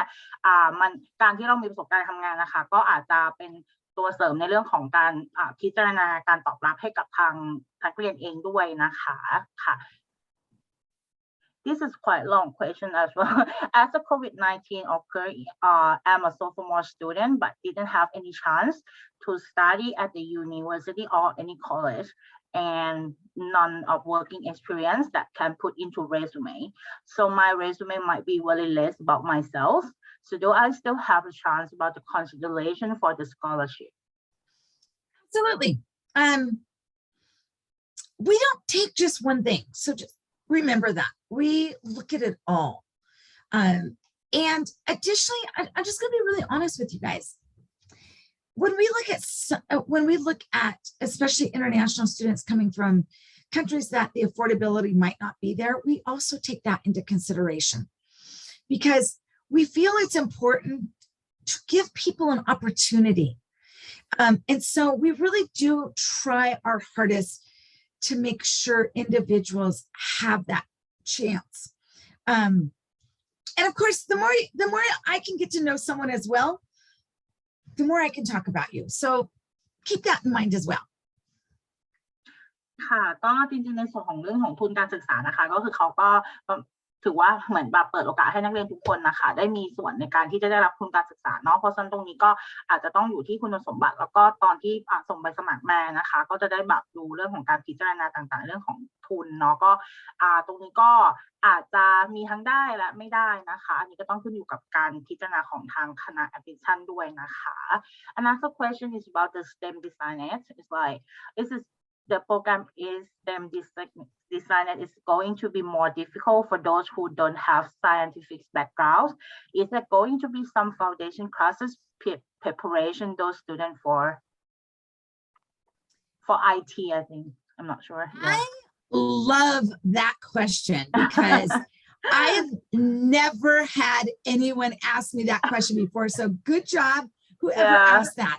มันการที่เรามีประสบการณ์ทำงานนะคะก็อาจจะเป็นตัวเสริมในเรื่องของการพิจารณาการตอบรับให้กับทางนักเรียนเองด้วยนะคะค่ะ This is quite a long question as well. As the COVID-19 occurred, I'm a sophomore student but didn't have any chance to study at the university or any college and none of working experience that can put into resume. So my resume might be very less about myself. So do I still have a chance about the consideration for the scholarship?
Absolutely. We don't take just one thing. So just remember that we look at it all. And additionally, I'm just going to be really honest with you guys. When we look at especially international students coming from countries that the affordability might not be there, we also take that into consideration because we feel it's important to give people an opportunity. And so we really do try our hardest to make sure individuals have that chance. And of course, the more I can get to know someone as well, the more I can talk about you. So keep that in mind as well.
ค่ะก็จริงๆในส่วนของเรื่องของทุนการศึกษานะคะก็คือเขาก็ถือว่าเหมือนแบบเปิดโอกาสให้นักเรียนทุกคนนะคะได้มีส่วนในการที่จะได้รับทุนการศึกษาเนาะเพราะฉะนั้นตรงนี้ก็อาจจะต้องอยู่ที่คุณสมบัติแล้วก็ตอนที่ส่งใบสมัครมานะคะก็จะได้แบบดูเรื่องของการพิจารณาต่างๆเรื่องของทุนเนาะก็ตรงนี้ก็อาจจะมีทั้งได้และไม่ได้นะคะอันนี้ก็ต้องขึ้นอยู่กับการพิจารณาของทางคณะ admission ด้วยนะคะ Another question is about the STEM designers. It's like the program is STEM designer is going to be more difficult for those who don't have scientific backgrounds. Is there going to be some foundation classes preparation those students for IT? I think I'm not sure. Yeah.
I love that question because I've never had anyone ask me that question before. So good job, whoever asked that.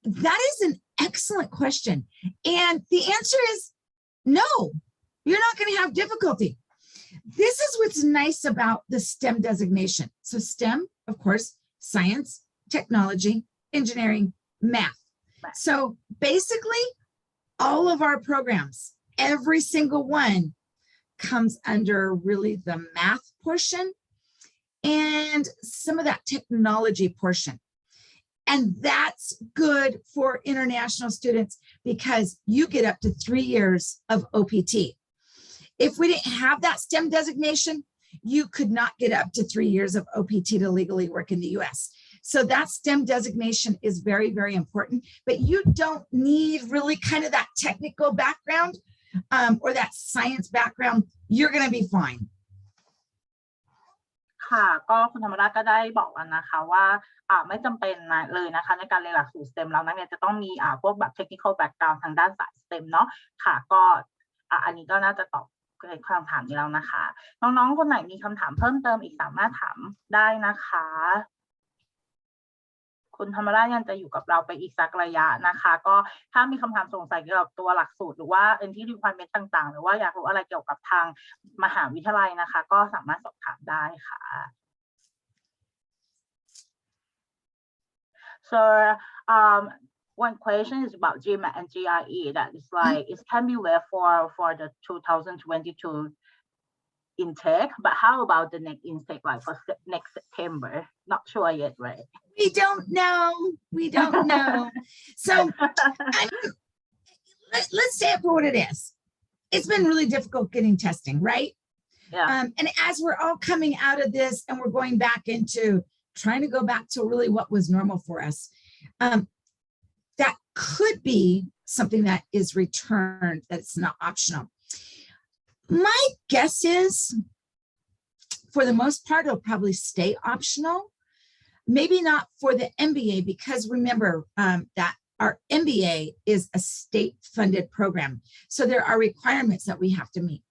That is an excellent question. And the answer is no, you're not going to have difficulty. This is what's nice about the STEM designation. So STEM, of course, science, technology, engineering, math. So basically, all of our programs, every single one comes under really the math portion and some of that technology portion. And that's good for international students because you get up to 3 years of OPT. If we didn't have that STEM designation, you could not get up to 3 years of OPT to legally work in the US. So that STEM designation is very, very important, but you don't need really kind of that technical background or that science background. You're going to be fine.
ค่ะก็คุณธรรมราชก็ได้บอกแล้วนะคะว่าไม่จำเป็นเลยนะคะในการเรียนหลักสูตร STEM แล้วนักเรียนจะต้องมีพวกแบบ technical background ทางด้านสาย STEM เนาะค่ะก็อันนี้ก็น่าจะตอบคำถามนี้แล้วนะคะน้องๆคนไหนมีคำถามเพิ่มเติมอีกสามารถถามได้นะคะคุณธรรมราชยังจะอยู่กับเราไปอีกสักระยะนะคะก็ถ้ามีคำถามสงสัยเกี่ยวกับตัวหลักสูตรหรือว่า entry requirement ต่างๆหรือว่าอยากรู้อะไรเกี่ยวกับทางมหาวิทยาลัยนะคะก็สามารถสอบถามได้ค่ะ So one question is about GMAT and GRE that is like it can be well for the 2022 intake, but how about the next intake, like for next September? Not sure yet, right?
We don't know. We don't know. So let's say it for what it is. It's been really difficult getting testing, right?
Yeah.
And as we're all coming out of this and we're going back into trying to go back to really what was normal for us, that could be something that is returned, that it's not optional. My guess is, for the most part, it'll probably stay optional. Maybe not for the MBA, because remember that our MBA is a state-funded program. So there are requirements that we have to meet.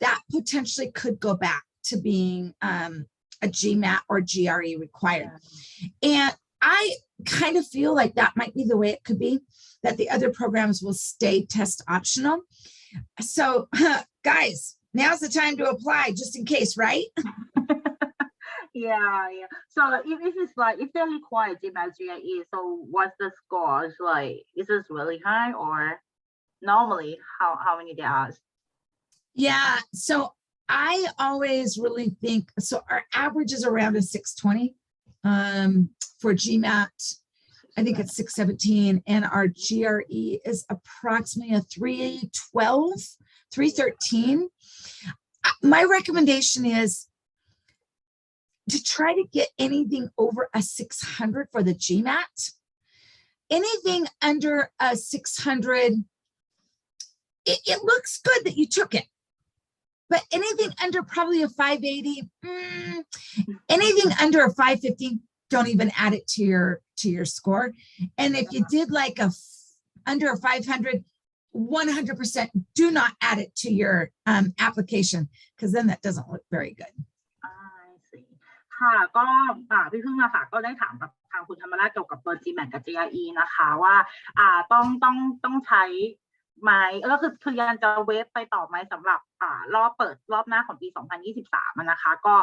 That potentially could go back to being a GMAT or GRE required. And I kind of feel like that might be the way it could be, that the other programs will stay test optional. So guys, now's the time to apply just in case, right?
Yeah. So if it's like, if they require GMAT GRE, so what's the scores like? Is this really high or normally how many they ask?
Yeah, so I always really think, so our average is around a 620 for GMAT. I think it's 617, and our GRE is approximately a 312, 313. My recommendation is to try to get anything over a 600 for the GMAT. Anything under a 600, it looks good that you took it. But anything under probably a 580, anything under a 550, don't even add it to your score. And if you did like under a 500, 100% do not add it to your application, because then that doesn't look very good.
I see. ค่ะก็พี่พึ่งนะคะก็ได้ถามกับทางคุณธรรมราชเกี่ยวกับตัว GMAT กับ GRE นะคะว่าต้องใช้ไหมก็คือยังจะเวฟไปต่อไหมสำหรับรอบเปิดรอบหน้าของปี 2023 นะคะก็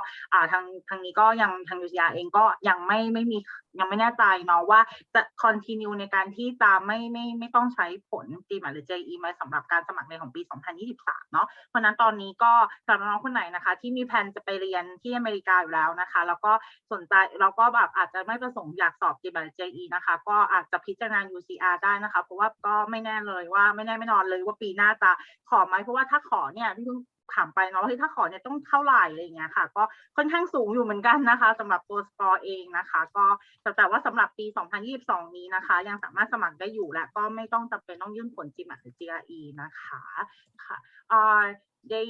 ทางนี้ก็ยังทาง UCR เองก็ยังไม่แน่ใจเนาะว่าจะ continue ในการที่จะไม่ต้องใช้ผล GMAT หรือ GRE ไหมสำหรับการสมัครเรียนของปี 2023 เนาะเพราะนั้นตอนนี้ก็สำหรับน้องคนไหนนะคะที่มีแผนจะไปเรียนที่อเมริกาอยู่แล้วนะคะแล้วก็สนใจแล้วก็แบบอาจจะไม่ประสงค์อยากสอบ GMAT หรือ GRE นะคะก็อาจจะพิจารณา UCR ได้นะคะเพราะว่าก็ไม่แน่เลยว่าไม่แน่ไม่นอนเลยว่าปีหน้าจะขอไหมเพราะว่าถ้าขอเนี่ยพี่เพิ่งถามไปเนาะว่าถ้าขอเนี่ยต้องเท่าไหร่อะไรอย่างเงี้ยค่ะก็ค่อนข้างสูงอยู่เหมือนกันนะคะสำหรับตัวสกอร์เองนะคะก็แต่ว่าสำหรับปี 2022 นี้นะคะยังสามารถสมัครได้อยู่และก็ไม่ต้องจำเป็นต้องยื่นผล GMAT หรือ GRE นะคะค่ะthey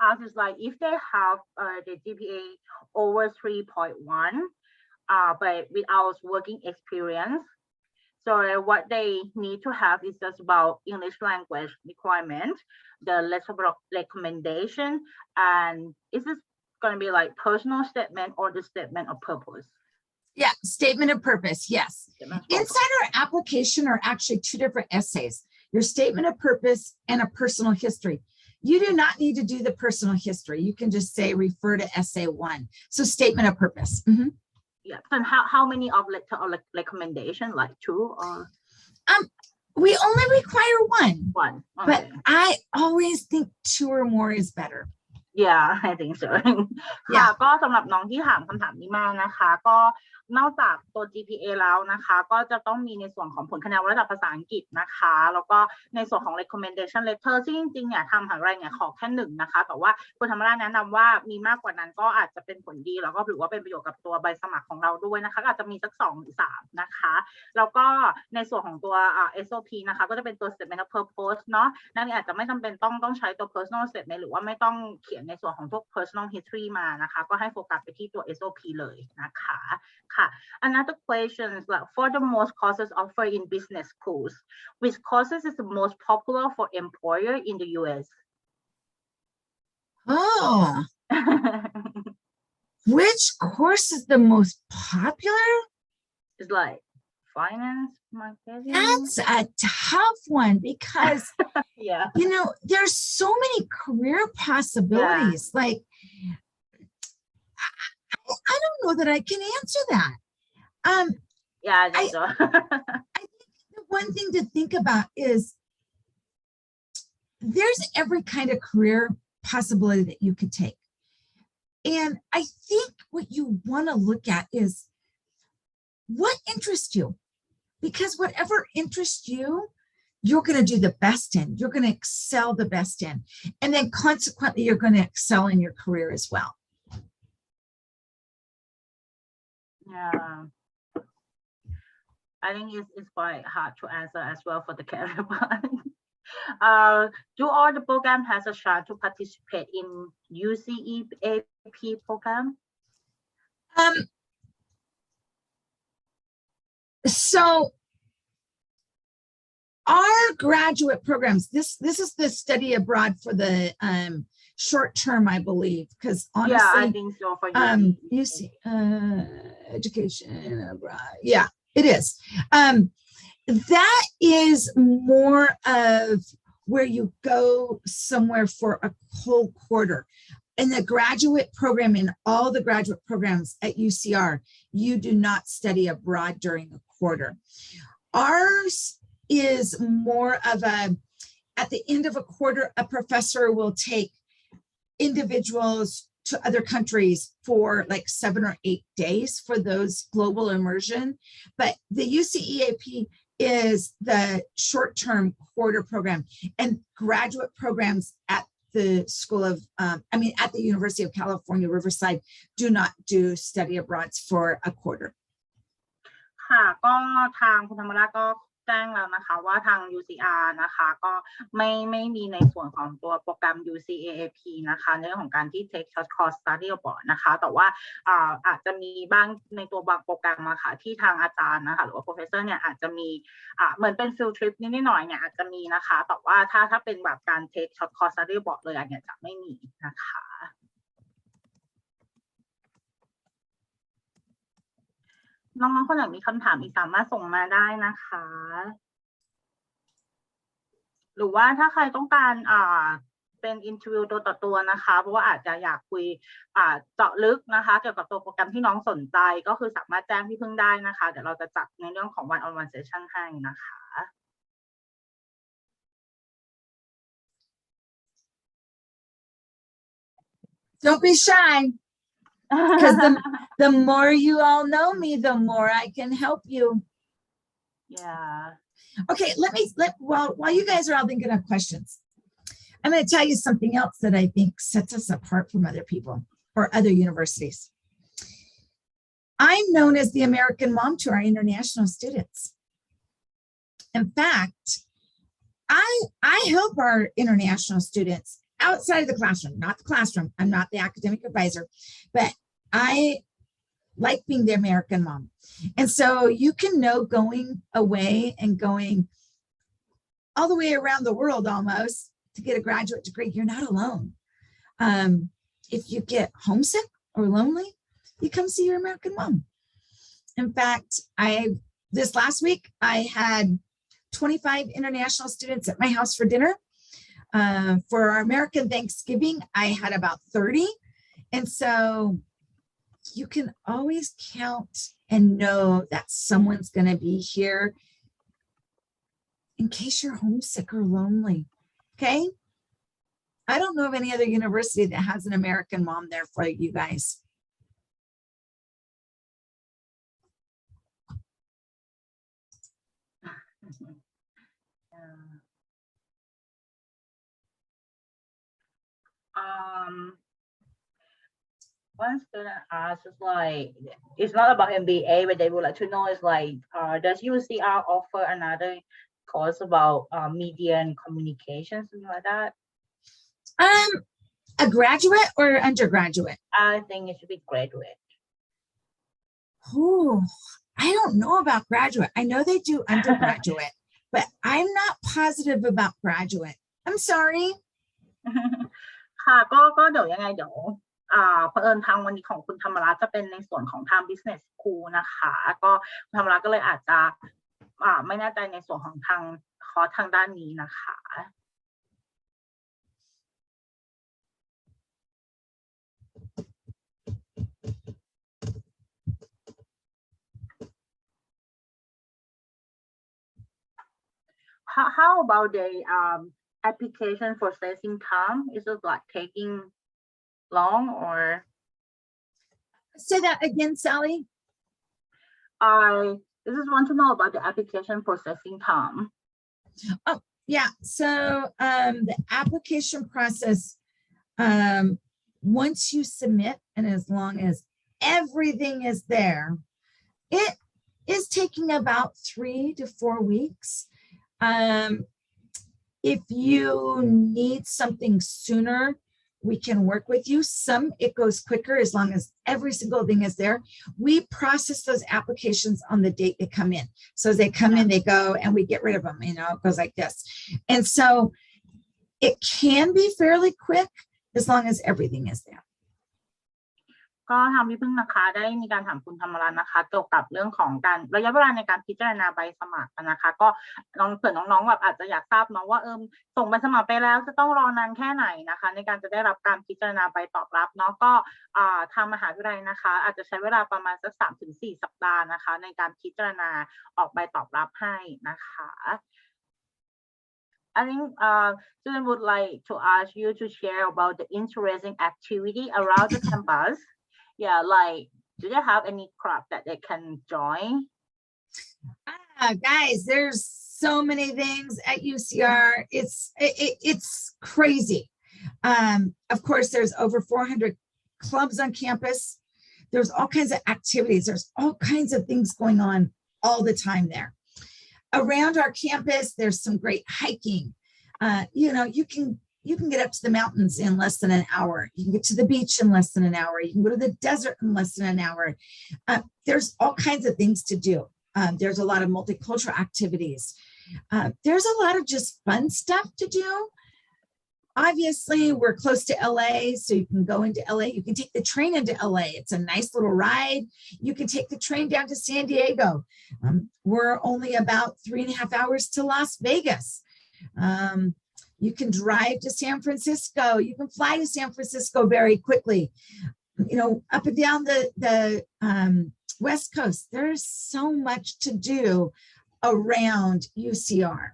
ask is like if they have the GPA over 3.1 but without working experience. So what they need to have is just about English language requirement, the letter of recommendation, and is this going to be like personal statement or the statement of purpose?
Yeah, statement of purpose, yes. Inside our application are actually two different essays, your statement of purpose and a personal history. You do not need to do the personal history. You can just say refer to essay 1. So statement of purpose. Mm-hmm.
Yeah, and how many of letter or recommendation, like 2 or?
We only require one.
One. Okay.
But I always think 2 or more is better.
Yeah, I think so. ค่ะก็สำหรับน้องที่ถามคำถามนี้มานะคะก็นอกจากตัว GPA แล้วนะคะก็จะต้องมีในส่วนของผลคะแนนระดับภาษาอังกฤษนะคะแล้วก็ในส่วนของ recommendation letter ซึ่งจริงๆเนี่ยทำหาอะไรเนี่ยขอแค่1นะคะแต่ว่าคุณธรรมราชแนะนำว่ามีมากกว่านั้นก็อาจจะเป็นผลดีแล้วก็ถือว่าเป็นประโยชน์กับตัวใบสมัครของเราด้วยนะคะอาจจะมีสัก2หรือ3นะคะแล้วก็ในส่วนของตัวSOP นะคะก็จะเป็นตัว statement of purpose เนาะนั่นอาจจะไม่จำเป็นต้องใช้ตัว personal statement หรือว่าไม่ต้องเขียนในส่วนของพวก personal history มานะคะก็ให้โฟกัสไปที่ตัว SOP เลยนะคะค่ะ Another question is like for the most courses offered in business schools, which courses is the most popular for employer in the US?
Oh, which course is the most popular?
It's like finance, marketing.
That's a tough one because,
yeah,
you know, there's so many career possibilities. Yeah. Like, I don't know that I can answer that.
Yeah, I think so.
I think the one thing to think about is there's every kind of career possibility that you could take. And I think what you want to look at is what interests you, because whatever interests you, you're going to do the best in, you're going to excel the best in, and then consequently, you're going to excel in your career as well.
Yeah. I think it's quite hard to answer as well for the career part. Do all the program has a chance to participate in UCEAP program?
So our graduate programs, this is the study abroad for the short term, I believe, because honestly,
yeah, I think so for
UC education abroad. Yeah, it is. That is more of where you go somewhere for a whole quarter. In the graduate program, in all the graduate programs at UCR, you do not study abroad during a quarter. Ours is more of a, at the end of a quarter, a professor will take individuals to other countries for like 7 or 8 days for those global immersion. But the UCEAP is the short-term quarter program, and graduate programs at the School of, at the University of California, Riverside, do not do study abroads for a quarter.
ค่ะก็ทางคุณธรรมราชก็แจ้งแล้วนะคะว่าทาง UCR นะคะก็ไม่มีในส่วนของตัวโปรแกรม UCAAP นะคะในเรื่องของการที่ take short course study abroad นะคะแต่ว่าอาจจะมีบ้างในตัวบางโปรแกรมนะคะที่ทางอาจารย์นะคะหรือว่า professor เนี่ยอาจจะมีเหมือนเป็น field trip นิดหน่อยเนี่ยอาจจะมีนะคะแต่ว่าถ้าเป็นแบบการ take short course study abroad เลยอันเนี่ยจะไม่มีนะคะน้องๆคนไหนมีคำถามอีกสามารถส่งมาได้นะคะหรือว่าถ้าใครต้องการเป็นอินเทอร์วิวตัวต่อตัวนะคะเพราะว่าอาจจะอยากคุยเจาะลึกนะคะเกี่ยวกับตัวโปรแกรมที่น้องสนใจก็คือสามารถแจ้งพี่พึ่งได้นะคะเดี๋ยวเราจะจัดในเรื่องของ one on one session ให้นะคะ
Don't be shy. Because the more you all know me, the more I can help you.
Yeah.
Okay, while you guys are all thinking of questions, I'm going to tell you something else that I think sets us apart from other people or other universities. I'm known as the American mom to our international students. In fact, I help our international students outside of the classroom, not the classroom. I'm not the academic advisor, but I like being the American mom. And so you can know going away and going all the way around the world almost to get a graduate degree, you're not alone. If you get homesick or lonely, you come see your American mom. In fact, this last week, I had 25 international students at my house for dinner. For our American Thanksgiving, I had about 30. And so you can always count and know that someone's going to be here in case you're homesick or lonely. Okay. I don't know of any other university that has an American mom there for you guys.
One student asked, is like, it's not about MBA, but they would like to know is like, does UCR offer another course about media and communication, something like that?
A graduate or undergraduate?
I think it should be graduate.
Oh, I don't know about graduate. I know they do undergraduate, but I'm not positive about graduate. I'm sorry.
ค่ะก็เดี๋ยวยังไงเดี๋ยวเผอิญทางวันนี้ของคุณธรรมรัตน์จะเป็นในส่วนของทาง business school นะคะก็คุณธรรมรัตน์ก็เลยอาจจะไม่แน่ใจในส่วนของทางคอร์สทางด้านนี้นะคะ How about the application for processing time? Is it like taking long or?
Say that again, Sally.
I just want to know about the application processing time.
Oh, yeah. So the application process, once you submit, and as long as everything is there, it is taking about 3 to 4 weeks. If you need something sooner, we can work with you. Some it goes quicker as long as every single thing is there. We process those applications on the date they come in. So as they come in, they go and we get rid of them, you know, it goes like this. And so it can be fairly quick as long as everything is there.
ก็ทางพี่พึ่งนะคะได้มีการถามคุณธรรมรัตน์นะคะเกี่ยวกับเรื่องของการระยะเวลาในการพิจารณาใบสมัครนะคะก็เผื่อน้องๆแบบอาจจะอยากทราบเนาะว่าส่งใบสมัครไปแล้วจะต้องรอนานแค่ไหนนะคะในการจะได้รับการพิจารณาใบตอบรับเนาะก็ทางมหาวิทยาลัยนะคะอาจจะใช้เวลาประมาณสัก 3-4 สัปดาห์นะคะในการพิจารณาออกใบตอบรับให้นะคะ I think student would like to ask you to share about the interesting activity around the campus. Yeah, like, do they have any club that they can join?
Guys, there's so many things at UCR. It's crazy. Of course, there's over 400 clubs on campus. There's all kinds of activities. There's all kinds of things going on all the time there. Around our campus, there's some great hiking. You know, you can get up to the mountains in less than an hour. You can get to the beach in less than an hour. You can go to the desert in less than an hour. There's all kinds of things to do. There's a lot of multicultural activities. There's a lot of just fun stuff to do. Obviously, we're close to LA, so you can go into LA. You can take the train into LA. It's a nice little ride. You can take the train down to San Diego. We're only about 3.5 hours to Las Vegas. You can drive to San Francisco. You can fly to San Francisco very quickly. You know, up and down the West Coast, there's so much to do around UCR.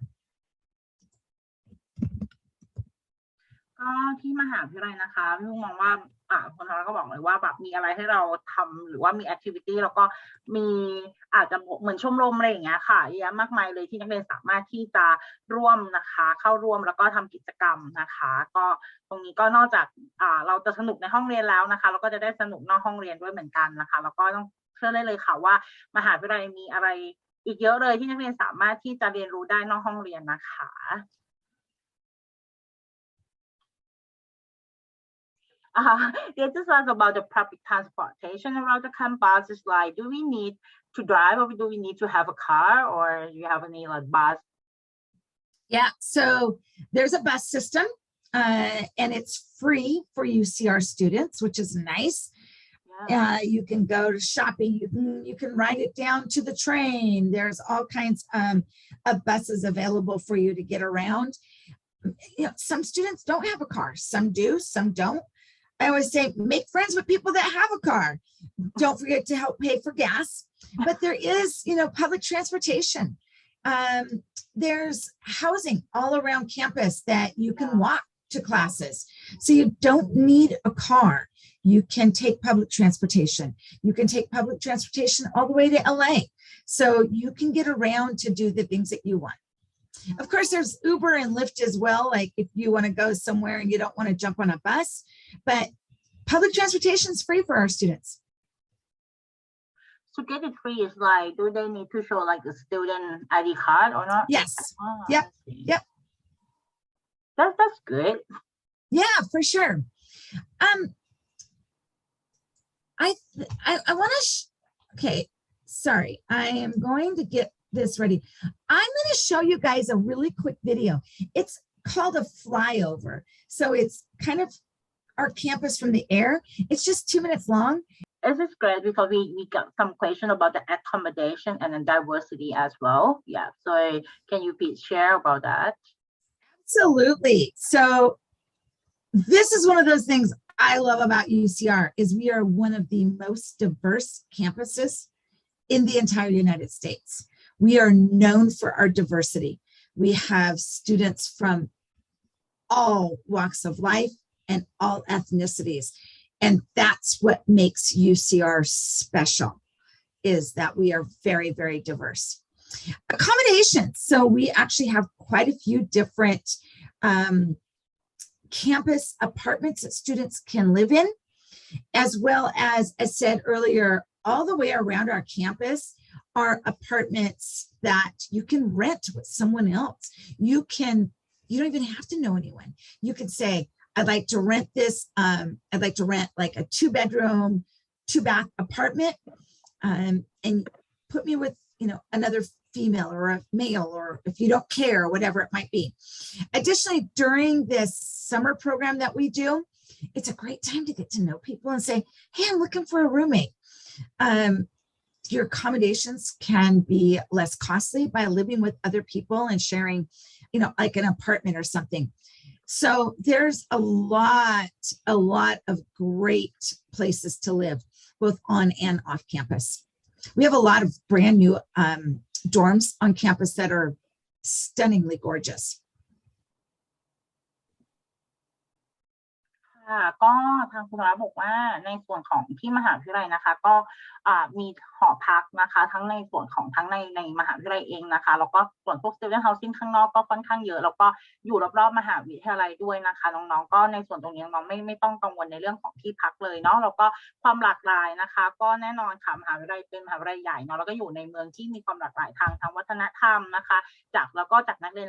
ก็ที่มหาวิทยาลัยนะคะพี่มองว่าคนเราก็บอกเลยว่าแบบมีอะไรให้เราทำหรือว่ามีแอคทิวิตี้แล้วก็มีอาจจะเหมือนชมรมอะไรอย่างเงี้ยค่ะเยอะมากมายเลยที่นักเรียนสามารถที่จะร่วมนะคะเข้าร่วมแล้วก็ทำกิจกรรมนะคะก็ตรงนี้ก็นอกจากเราจะสนุกในห้องเรียนแล้วนะคะเราก็จะได้สนุกนอกห้องเรียนด้วยเหมือนกันนะคะแล้วก็ต้องเชื่อได้เลยค่ะว่ามหาวิทยาลัยมีอะไรอีกเยอะเลยที่นักเรียนสามารถที่จะเรียนรู้ได้นอกห้องเรียนนะคะ They just ask about the public transportation around the campus. It's like, do we need to drive or do we need to have a car or do you have any like bus?
Yeah, so there's a bus system and it's free for UCR students, which is nice. Yeah. You can go to shopping. You can ride it down to the train. There's all kinds of buses available for you to get around. You know, some students don't have a car. Some do, some don't. I always say, make friends with people that have a car. Don't forget to help pay for gas. But there is, you know, public transportation. There's housing all around campus that you can walk to classes. So you don't need a car. You can take public transportation. You can take public transportation all the way to LA. So you can get around to do the things that you want. Of course, there's Uber and Lyft as well, like if you want to go somewhere and you don't want to jump on a bus, but public transportation is free for our students.
To get it free is like, do they need to show like a student ID card or not?
Yes.
Oh,
Yep. Yep.
That's good.
Yeah, for sure. I want to, okay, sorry. I am going to get this ready. I'm going to show you guys a really quick video. It's called a flyover. So it's kind of our campus from the air. It's just 2 minutes long.
This is great because we got some question about the accommodation and then diversity as well. Yeah. So can you please share about that?
Absolutely. So this is one of those things I love about UCR is we are one of the most diverse campuses in the entire United States. We are known for our diversity. We have students from all walks of life and all ethnicities. And that's what makes UCR special, is that we are very, very diverse. Accommodations. So we actually have quite a few different campus apartments that students can live in, as well as I said earlier, all the way around our campus are apartments that you can rent with someone else. You don't even have to know anyone. You can say, I'd like to rent this. I'd like to rent like a 2-bedroom, 2-bath apartment, and put me with, another female or a male, or if you don't care, whatever it might be. Additionally, during this summer program that we do, it's a great time to get to know people and say, hey, I'm looking for a roommate. Your accommodations can be less costly by living with other people and sharing, like an apartment or something. So there's a lot of great places to live, both on and off campus. We have a lot of brand new dorms on campus that are stunningly gorgeous.
ก็ทางคุณรัฐบอกว่าในส่วนของที่มหาวิทยาลัยนะคะก็มีหอพักนะคะทั้งในส่วนของทั้งในมหาวิทยาลัยเองนะคะแล้วก็ส่วนพวก student housing ข้างนอกก็ค่อนข้างเยอะแล้วก็อยู่รอบๆมหาวิทยาลัยด้วยนะคะน้องๆก็ในส่วนตรงนี้น้องไม่ต้องกังวลในเรื่องของที่พักเลยเนาะแล้วก็ความหลากหลายนะคะก็แน่นอนค่ะมหาวิทยาลัยเป็นมหาวิทยาลัยใหญ่เนาะแล้วก็อยู่ในเมืองที่มีความหลากหลายทางวัฒนธรรมนะคะแล้วก็จากนักเรียน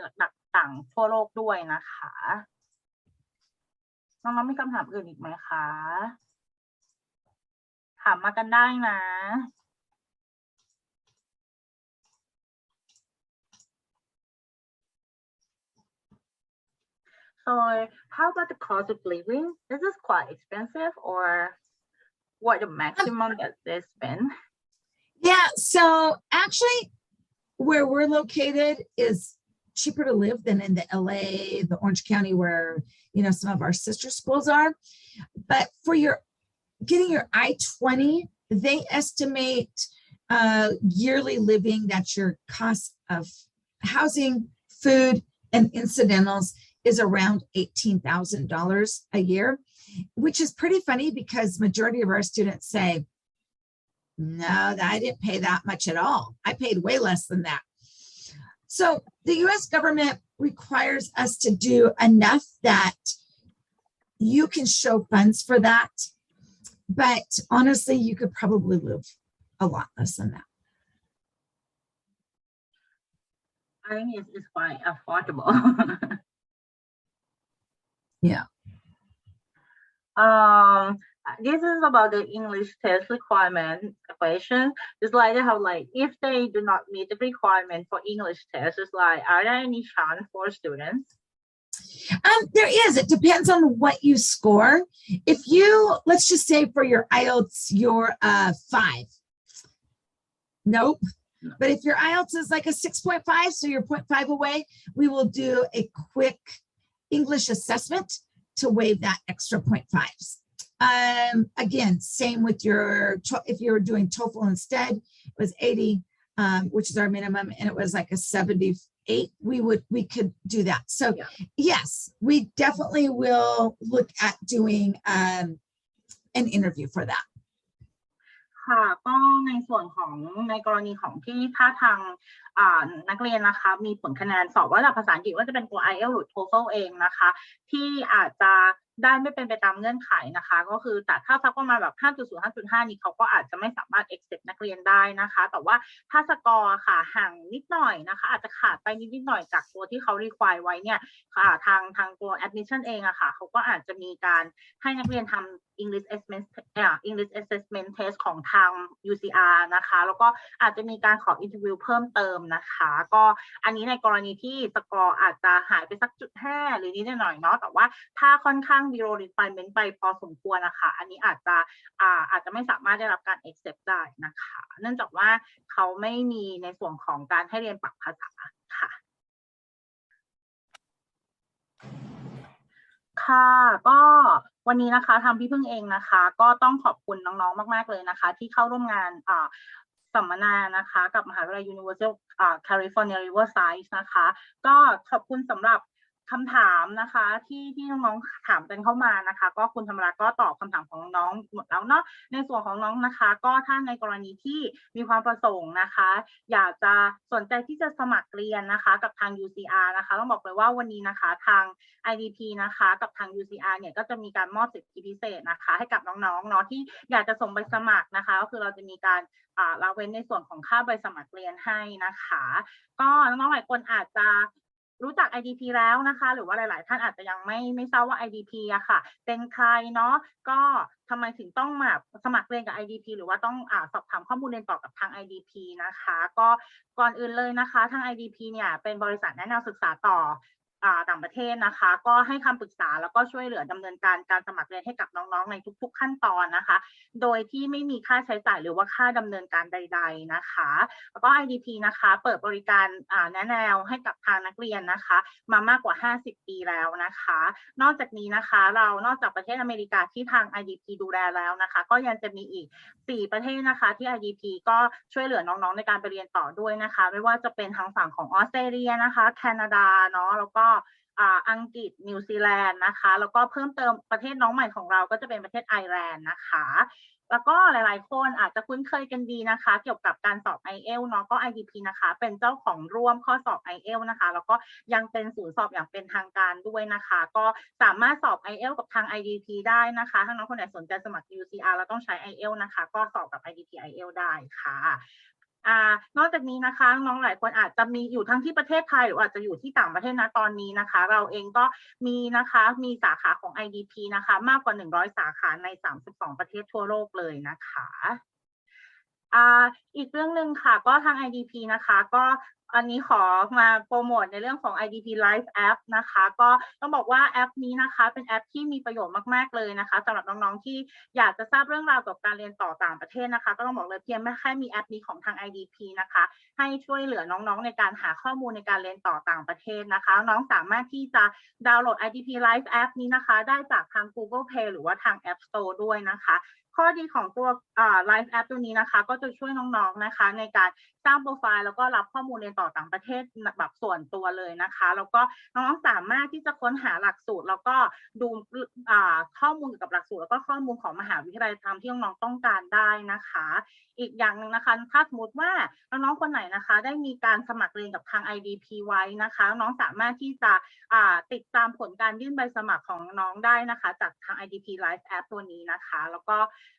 ต่างทั่วโลกด้วยนะคะน้องๆมีคำถามอื่นอีกไหมคะถามมากันได้นะ So how about the cost of living? Is this quite expensive or what the maximum that they spend?
Yeah, so actually where we're located is cheaper to live than in the LA, the Orange County, where some of our sister schools are. But for getting your I-20, they estimate yearly living that your cost of housing, food, and incidentals is around $18,000 a year, which is pretty funny because majority of our students say, no, I didn't pay that much at all. I paid way less than that. So the US government requires us to do enough that you can show funds for that. But honestly, you could probably live a lot less than that.
I think it's quite affordable.
Yeah.
This is about the English test requirement question. It's like they have if they do not meet the requirement for English test, it's like, are there any chance for students?
There is. It depends on what you score. If you, let's just say for your IELTS, you're 5. Nope. But if your IELTS is like a 6.5, so you're 0.5 away, we will do a quick English assessment to waive that extra 0.5s. Again, same with if you're doing TOEFL instead, it was 80. which is our minimum, and it was like a 78, we could do that. So yes, we definitely will look at doing an interview for that.
ค่ะก็ในส่วนของในกรณีของที่ถ้าทางนักเรียนนะคะมีผลคะแนนสอบระดับภาษาอังกฤษว่าจะเป็นตัว IELTS หรือ TOEFL เองนะคะที่อาจจะได้ไม่เป็นไปตามเงื่อนไขนะคะก็คือแต่ถ้าสักประมาณแบบ 5.0 5.5 นี้เขาก็อาจจะไม่สามารถ accept นักเรียนได้นะคะแต่ว่าถ้าสกอร์ค่ะห่างนิดหน่อยนะคะอาจจะขาดไปนิดหน่อยจากตัวที่เขา require ไว้เนี่ยค่ะทางตัว admission เองอะค่ะเขาก็อาจจะมีการให้นักเรียนทำEnglish assessment test ของทาง UCR นะคะแล้วก็อาจจะมีการขอ interview เพิ่มเติมนะคะก็อันนี้ในกรณีที่สกอร์อาจจะหายไปสัก 0.5 หรือนิดหน่อยเนาะแต่ว่าถ้าค่อนข้าง below requirement ไปพอสมควรนะคะอันนี้อาจจะไม่สามารถได้รับการ accept ได้นะคะเนื่องจากว่าเขาไม่มีในส่วนของการให้เรียนปรับภาษาค่ะค่ะก็วันนี้นะคะทางพี่พึ่งเองนะคะก็ต้องขอบคุณน้องๆมากๆเลยนะคะที่เข้าร่วมงานสัมมนานะคะกับมหาวิทยาลัย University of California Riverside นะคะก็ขอบคุณสำหรับคำถามนะคะที่น้องๆถามกันเข้ามานะคะก็คุณธรรมราก็ตอบคำถามของน้องหมดแล้วเนาะในส่วนของน้องนะคะก็ถ้าในกรณีที่มีความประสงค์นะคะอยากจะสนใจที่จะสมัครเรียนนะคะกับทาง UCR นะคะต้องบอกเลยว่าวันนี้นะคะทาง IDP นะคะกับทาง UCR เนี่ยก็จะมีการมอบสิทธิพิเศษนะคะให้กับน้องๆเนาะที่อยากจะส่งใบสมัครนะคะก็คือเราจะมีการละเว้นในส่วนของค่าใบสมัครเรียนให้นะคะก็น้องๆหลายคนอาจจะรู้จัก IDP แล้วนะคะหรือว่าหลายๆท่านอาจจะยังไม่ทราบว่า IDP อะค่ะเป็นใครเนาะก็ทำไมถึงต้องมาสมัครเรียนกับ IDP หรือว่าต้องสอบถามข้อมูลเรียนต่อกับทาง IDP นะคะก็ก่อนอื่นเลยนะคะทาง IDP เนี่ยเป็นบริษัทแนะนำศึกษาต่อต่างประเทศนะคะก็ให้คำปรึกษาแล้วก็ช่วยเหลือดำเนินการสมัครเรียนให้กับน้องๆในทุกๆขั้นตอนนะคะโดยที่ไม่มีค่าใช้จ่ายหรือว่าค่าดำเนินการใดๆนะคะแล้วก็ IDP นะคะเปิดบริการแนะแนวให้กับทางนักเรียนนะคะมามากกว่า50ปีแล้วนะคะนอกจากนี้นะคะนอกจากประเทศอเมริกาที่ทาง IDP ดูแลแล้วนะคะก็ยังจะมีอีก4ประเทศนะคะที่ IDP ก็ช่วยเหลือน้องๆในการไปเรียนต่อด้วยนะคะไม่ว่าจะเป็นทางฝั่งของออสเตรเลียนะคะแคนาดาเนาะแล้วก็อังกฤษนิวซีแลนด์นะคะแล้วก็เพิ่มเติมประเทศน้องใหม่ของเราก็จะเป็นประเทศไอร์แลนด์นะคะแล้วก็หลายๆคนอาจจะคุ้นเคยกันดีนะคะเกี่ยวกับการสอบ IELTS เนาะก็ IDP นะคะเป็นเจ้าของร่วมข้อสอบ IELTS นะคะแล้วก็ยังเป็นศูนย์สอบอย่างเป็นทางการด้วยนะคะก็สามารถสอบ IELTS กับทาง IDP ได้นะคะถ้าน้องคนไหนสนใจสมัคร UCR แล้วต้องใช้ IELTS นะคะก็สอบกับ IDP IELTS ได้ค่ะนอกจากนี้นะคะน้องหลายคนอาจจะมีอยู่ทั้งที่ประเทศไทยหรืออาจจะอยู่ที่ต่างประเทศนะตอนนี้นะคะเราเองก็มีสาขาของ IDP นะคะมากกว่า100สาขาใน32ประเทศทั่วโลกเลยนะคะอีกเรื่องหนึ่งค่ะก็ทาง IDP นะคะก็อันนี้ขอมาโปรโมทในเรื่องของ IDP Live App นะคะก็ต้องบอกว่าแอปนี้นะคะเป็นแอปที่มีประโยชน์มากๆเลยนะคะสำหรับน้องๆที่อยากจะทราบเรื่องราวเกี่ยวกับการเรียนต่อต่างประเทศนะคะก็ต้องบอกเลยเพียงแค่มีแอปนี้ของทาง IDP นะคะให้ช่วยเหลือน้องๆในการหาข้อมูลในการเรียนต่อต่างประเทศนะคะน้องสามารถที่จะดาวน์โหลด IDP Live App นี้นะคะได้จากทาง Google Play หรือว่าทาง App Store ด้วยนะคะข้อดีของตัวLive App ตัวนี้นะคะก็จะช่วยน้องๆนะคะในการสร้างโปรไฟล์แล้วก็รับข้อมูลเรียนต่อต่างประเทศแบบส่วนตัวเลยนะคะแล้วก็น้องๆสามารถที่จะค้นหาหลักสูตรแล้วก็ดูข้อมูลเกี่ยวกับหลักสูตรแล้วก็ข้อมูลของมหาวิทยาลัยที่น้องๆต้องการได้นะคะอีกอย่างหนึ่งนะคะถ้าสมมติว่าน้องๆคนไหนนะคะได้มีการสมัครเรียนกับทาง IDP ไว้นะคะน้องสามารถที่จะติดตามผลการยื่นใบสมัครของน้องได้นะคะจากทาง IDP Live App ตัวนี้นะคะแล้วก็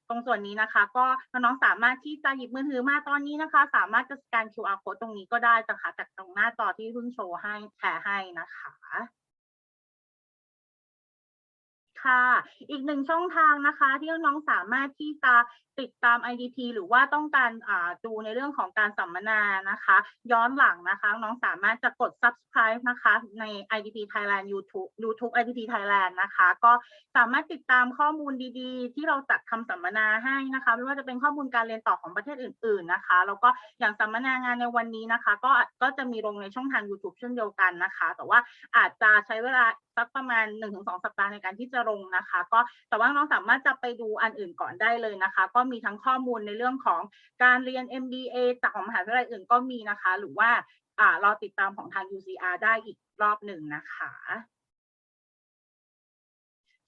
ตรงส่วนนี้นะคะก็น้องๆสามารถที่จะหยิบมือถือมาตอนนี้นะคะสามารถจะสแกน QR code ตรงนี้ก็ได้นะคะจากตรงหน้าจอที่เพิ่งโชว์ให้แชร์ให้นะคะค่ะอีกหนึ่งช่องทางนะคะที่น้องๆสามารถที่จะติดตาม IDP หรือว่าต้องการดูในเรื่องของการสัมมนานะคะย้อนหลังนะคะน้องสามารถจะกด subscribe นะคะใน IDP Thailand YouTube IDP Thailand นะคะก็สามารถติดตามข้อมูลดีๆที่เราจัดทำสัมมนาให้นะคะไม่ว่าจะเป็นข้อมูลการเรียนต่อของประเทศอื่นๆนะคะแล้วก็อย่างสัมมนางานในวันนี้นะคะก็จะมีลงในช่องทาง YouTube เช่นเดียวกันนะคะแต่ว่าอาจจะใช้เวลา สักประมาณ 1-2 สัปดาห์ในการที่จะลงนะคะก็แต่ว่าน้องสามารถจะไปดูอันอื่นก่อนได้เลยนะคะก็มีทั้งข้อมูลในเรื่องของการเรียน MBA จากของมหาวิทยาลัยอื่นก็มีนะคะหรือว่ารอติดตามของทาง UCR ได้อีกรอบหนึ่งนะคะ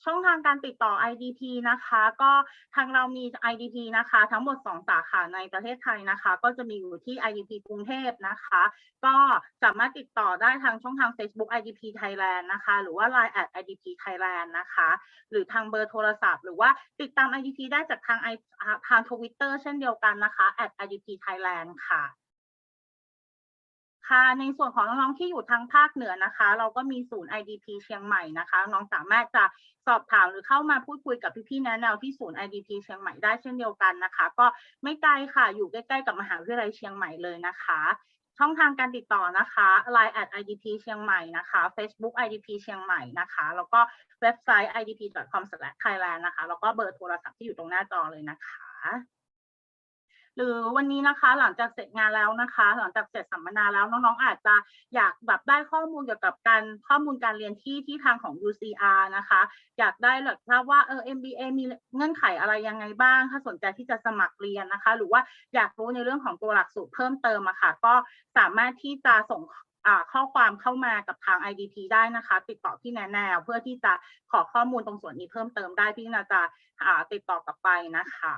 ช่องทางการติดต่อ IDP นะคะก็ทางเรามี IDP นะคะทั้งหมด2สาขาในประเทศไทยนะคะก็จะมีอยู่ที่ IDP กรุงเทพนะคะก็สามารถติดต่อได้ทางช่องทาง Facebook IDP Thailand นะคะหรือว่า Line @IDP Thailand นะคะหรือทางเบอร์โทรศัพท์หรือว่าติดตาม IDP ได้จากทาง Twitter เช่นเดียวกันนะคะ @IDP Thailand ค่ะค่ะในส่วนของน้องๆที่อยู่ทางภาคเหนือนะคะเราก็มีศูนย์ IDP เชียงใหม่นะคะน้องสามารถจะสอบถามหรือเข้ามาพูดคุยกับพี่ๆแนะแนวที่ศูนย์ IDP เชียงใหม่ได้เช่นเดียวกันนะคะก็ไม่ไกลค่ะอยู่ใกล้ๆกับมหาวิทยาลัยเชียงใหม่เลยนะคะช่องทางการติดต่อนะคะ Line @IDP เชียงใหม่นะคะ Facebook IDP เชียงใหม่นะคะแล้วก็เว็บไซต์ idp.com/thailand นะคะแล้วก็เบอร์โทรศัพท์ที่อยู่ตรงหน้าจอเลยนะคะหรือวันนี้นะคะหลังจากเสร็จงานแล้วนะคะหลังจากเสร็จสัมมนาแล้วน้องๆอาจจะอยากแบบได้ข้อมูลเกี่ยวกับข้อมูลการเรียนที่ทางของ UCR นะคะอยากได้ทราบว่าMBA มีเงื่อนไขอะไรยังไงบ้างถ้าสนใจที่จะสมัครเรียนนะคะหรือว่าอยากรู้ในเรื่องของตัวหลักสูตรเพิ่มเติมอะค่ะก็สามารถที่จะส่งข้อความเข้ามากับทาง IDP ได้นะคะติดต่อพี่แนวเพื่อที่จะขอข้อมูลตรงส่วนนี้เพิ่มเติมได้พี่น่าจะติดต่อกลับไปนะคะ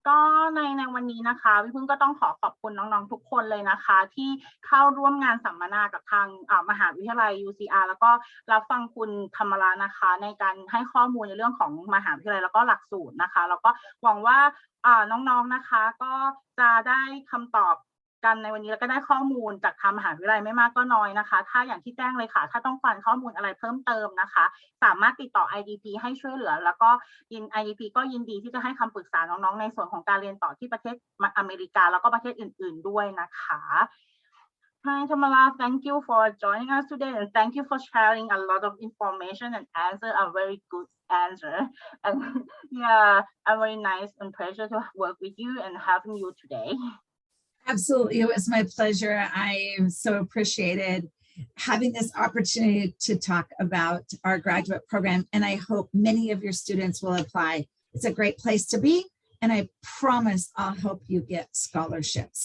ก็ในวันนี้นะคะพี่พึ่งก็ต้องขอบคุณน้องๆทุกคนเลยนะคะที่เข้าร่วมงานสัมมนากับทางมหาวิทยาลัย UCR แล้วก็รับฟังคุณธรรมรานะคะในการให้ข้อมูลในเรื่องของมหาวิทยาลัยแล้วก็หลักสูตรนะคะแล้วก็หวังว่าน้องๆนะคะก็จะได้คำตอบกันในวันนี้แล้วก็ได้ข้อมูลจากทางมหาวิทยาลัยไม่มากก็น้อยนะคะถ้าอย่างที่แจ้งเลยค่ะถ้าต้องการข้อมูลอะไรเพิ่มเติมนะคะสามารถติดต่อ IDP ให้ช่วยเหลือแล้วก็IDP ก็ยินดีที่จะให้คำปรึกษาน้องๆในส่วนของการเรียนต่อที่ประเทศอเมริกาแล้วก็ประเทศอื่นๆด้วยนะคะ Hi Tamara, thank you for joining us today and thank you for sharing a lot of information and answer a very good answer and yeah I'm very nice and pleasure to work with you and having you today.
Absolutely. It was my pleasure. I am so appreciated having this opportunity to talk about our graduate program, and I hope many of your students will apply. It's a great place to be, and I promise I'll help you get scholarships.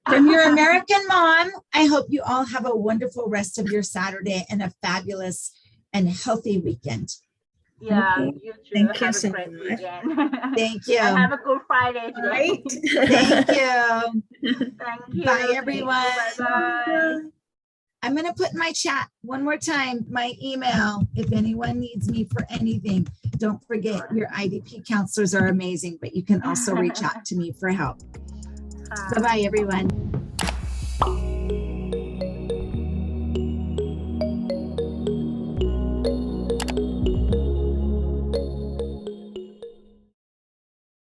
From your American mom, I hope you all have a wonderful rest of your Saturday and a fabulous and healthy weekend.
Yeah, you too.
Thank you
have
so
a great
much.
weekend.
Thank you.
And have a good Friday today.
Right?
Thank you.
Thank you.
Bye, everyone.
Bye-bye.
I'm going to put in my chat one more time, my email, if anyone needs me for anything. Don't forget, your IDP counselors are amazing, but you can also reach out to me for help. Bye-bye, everyone.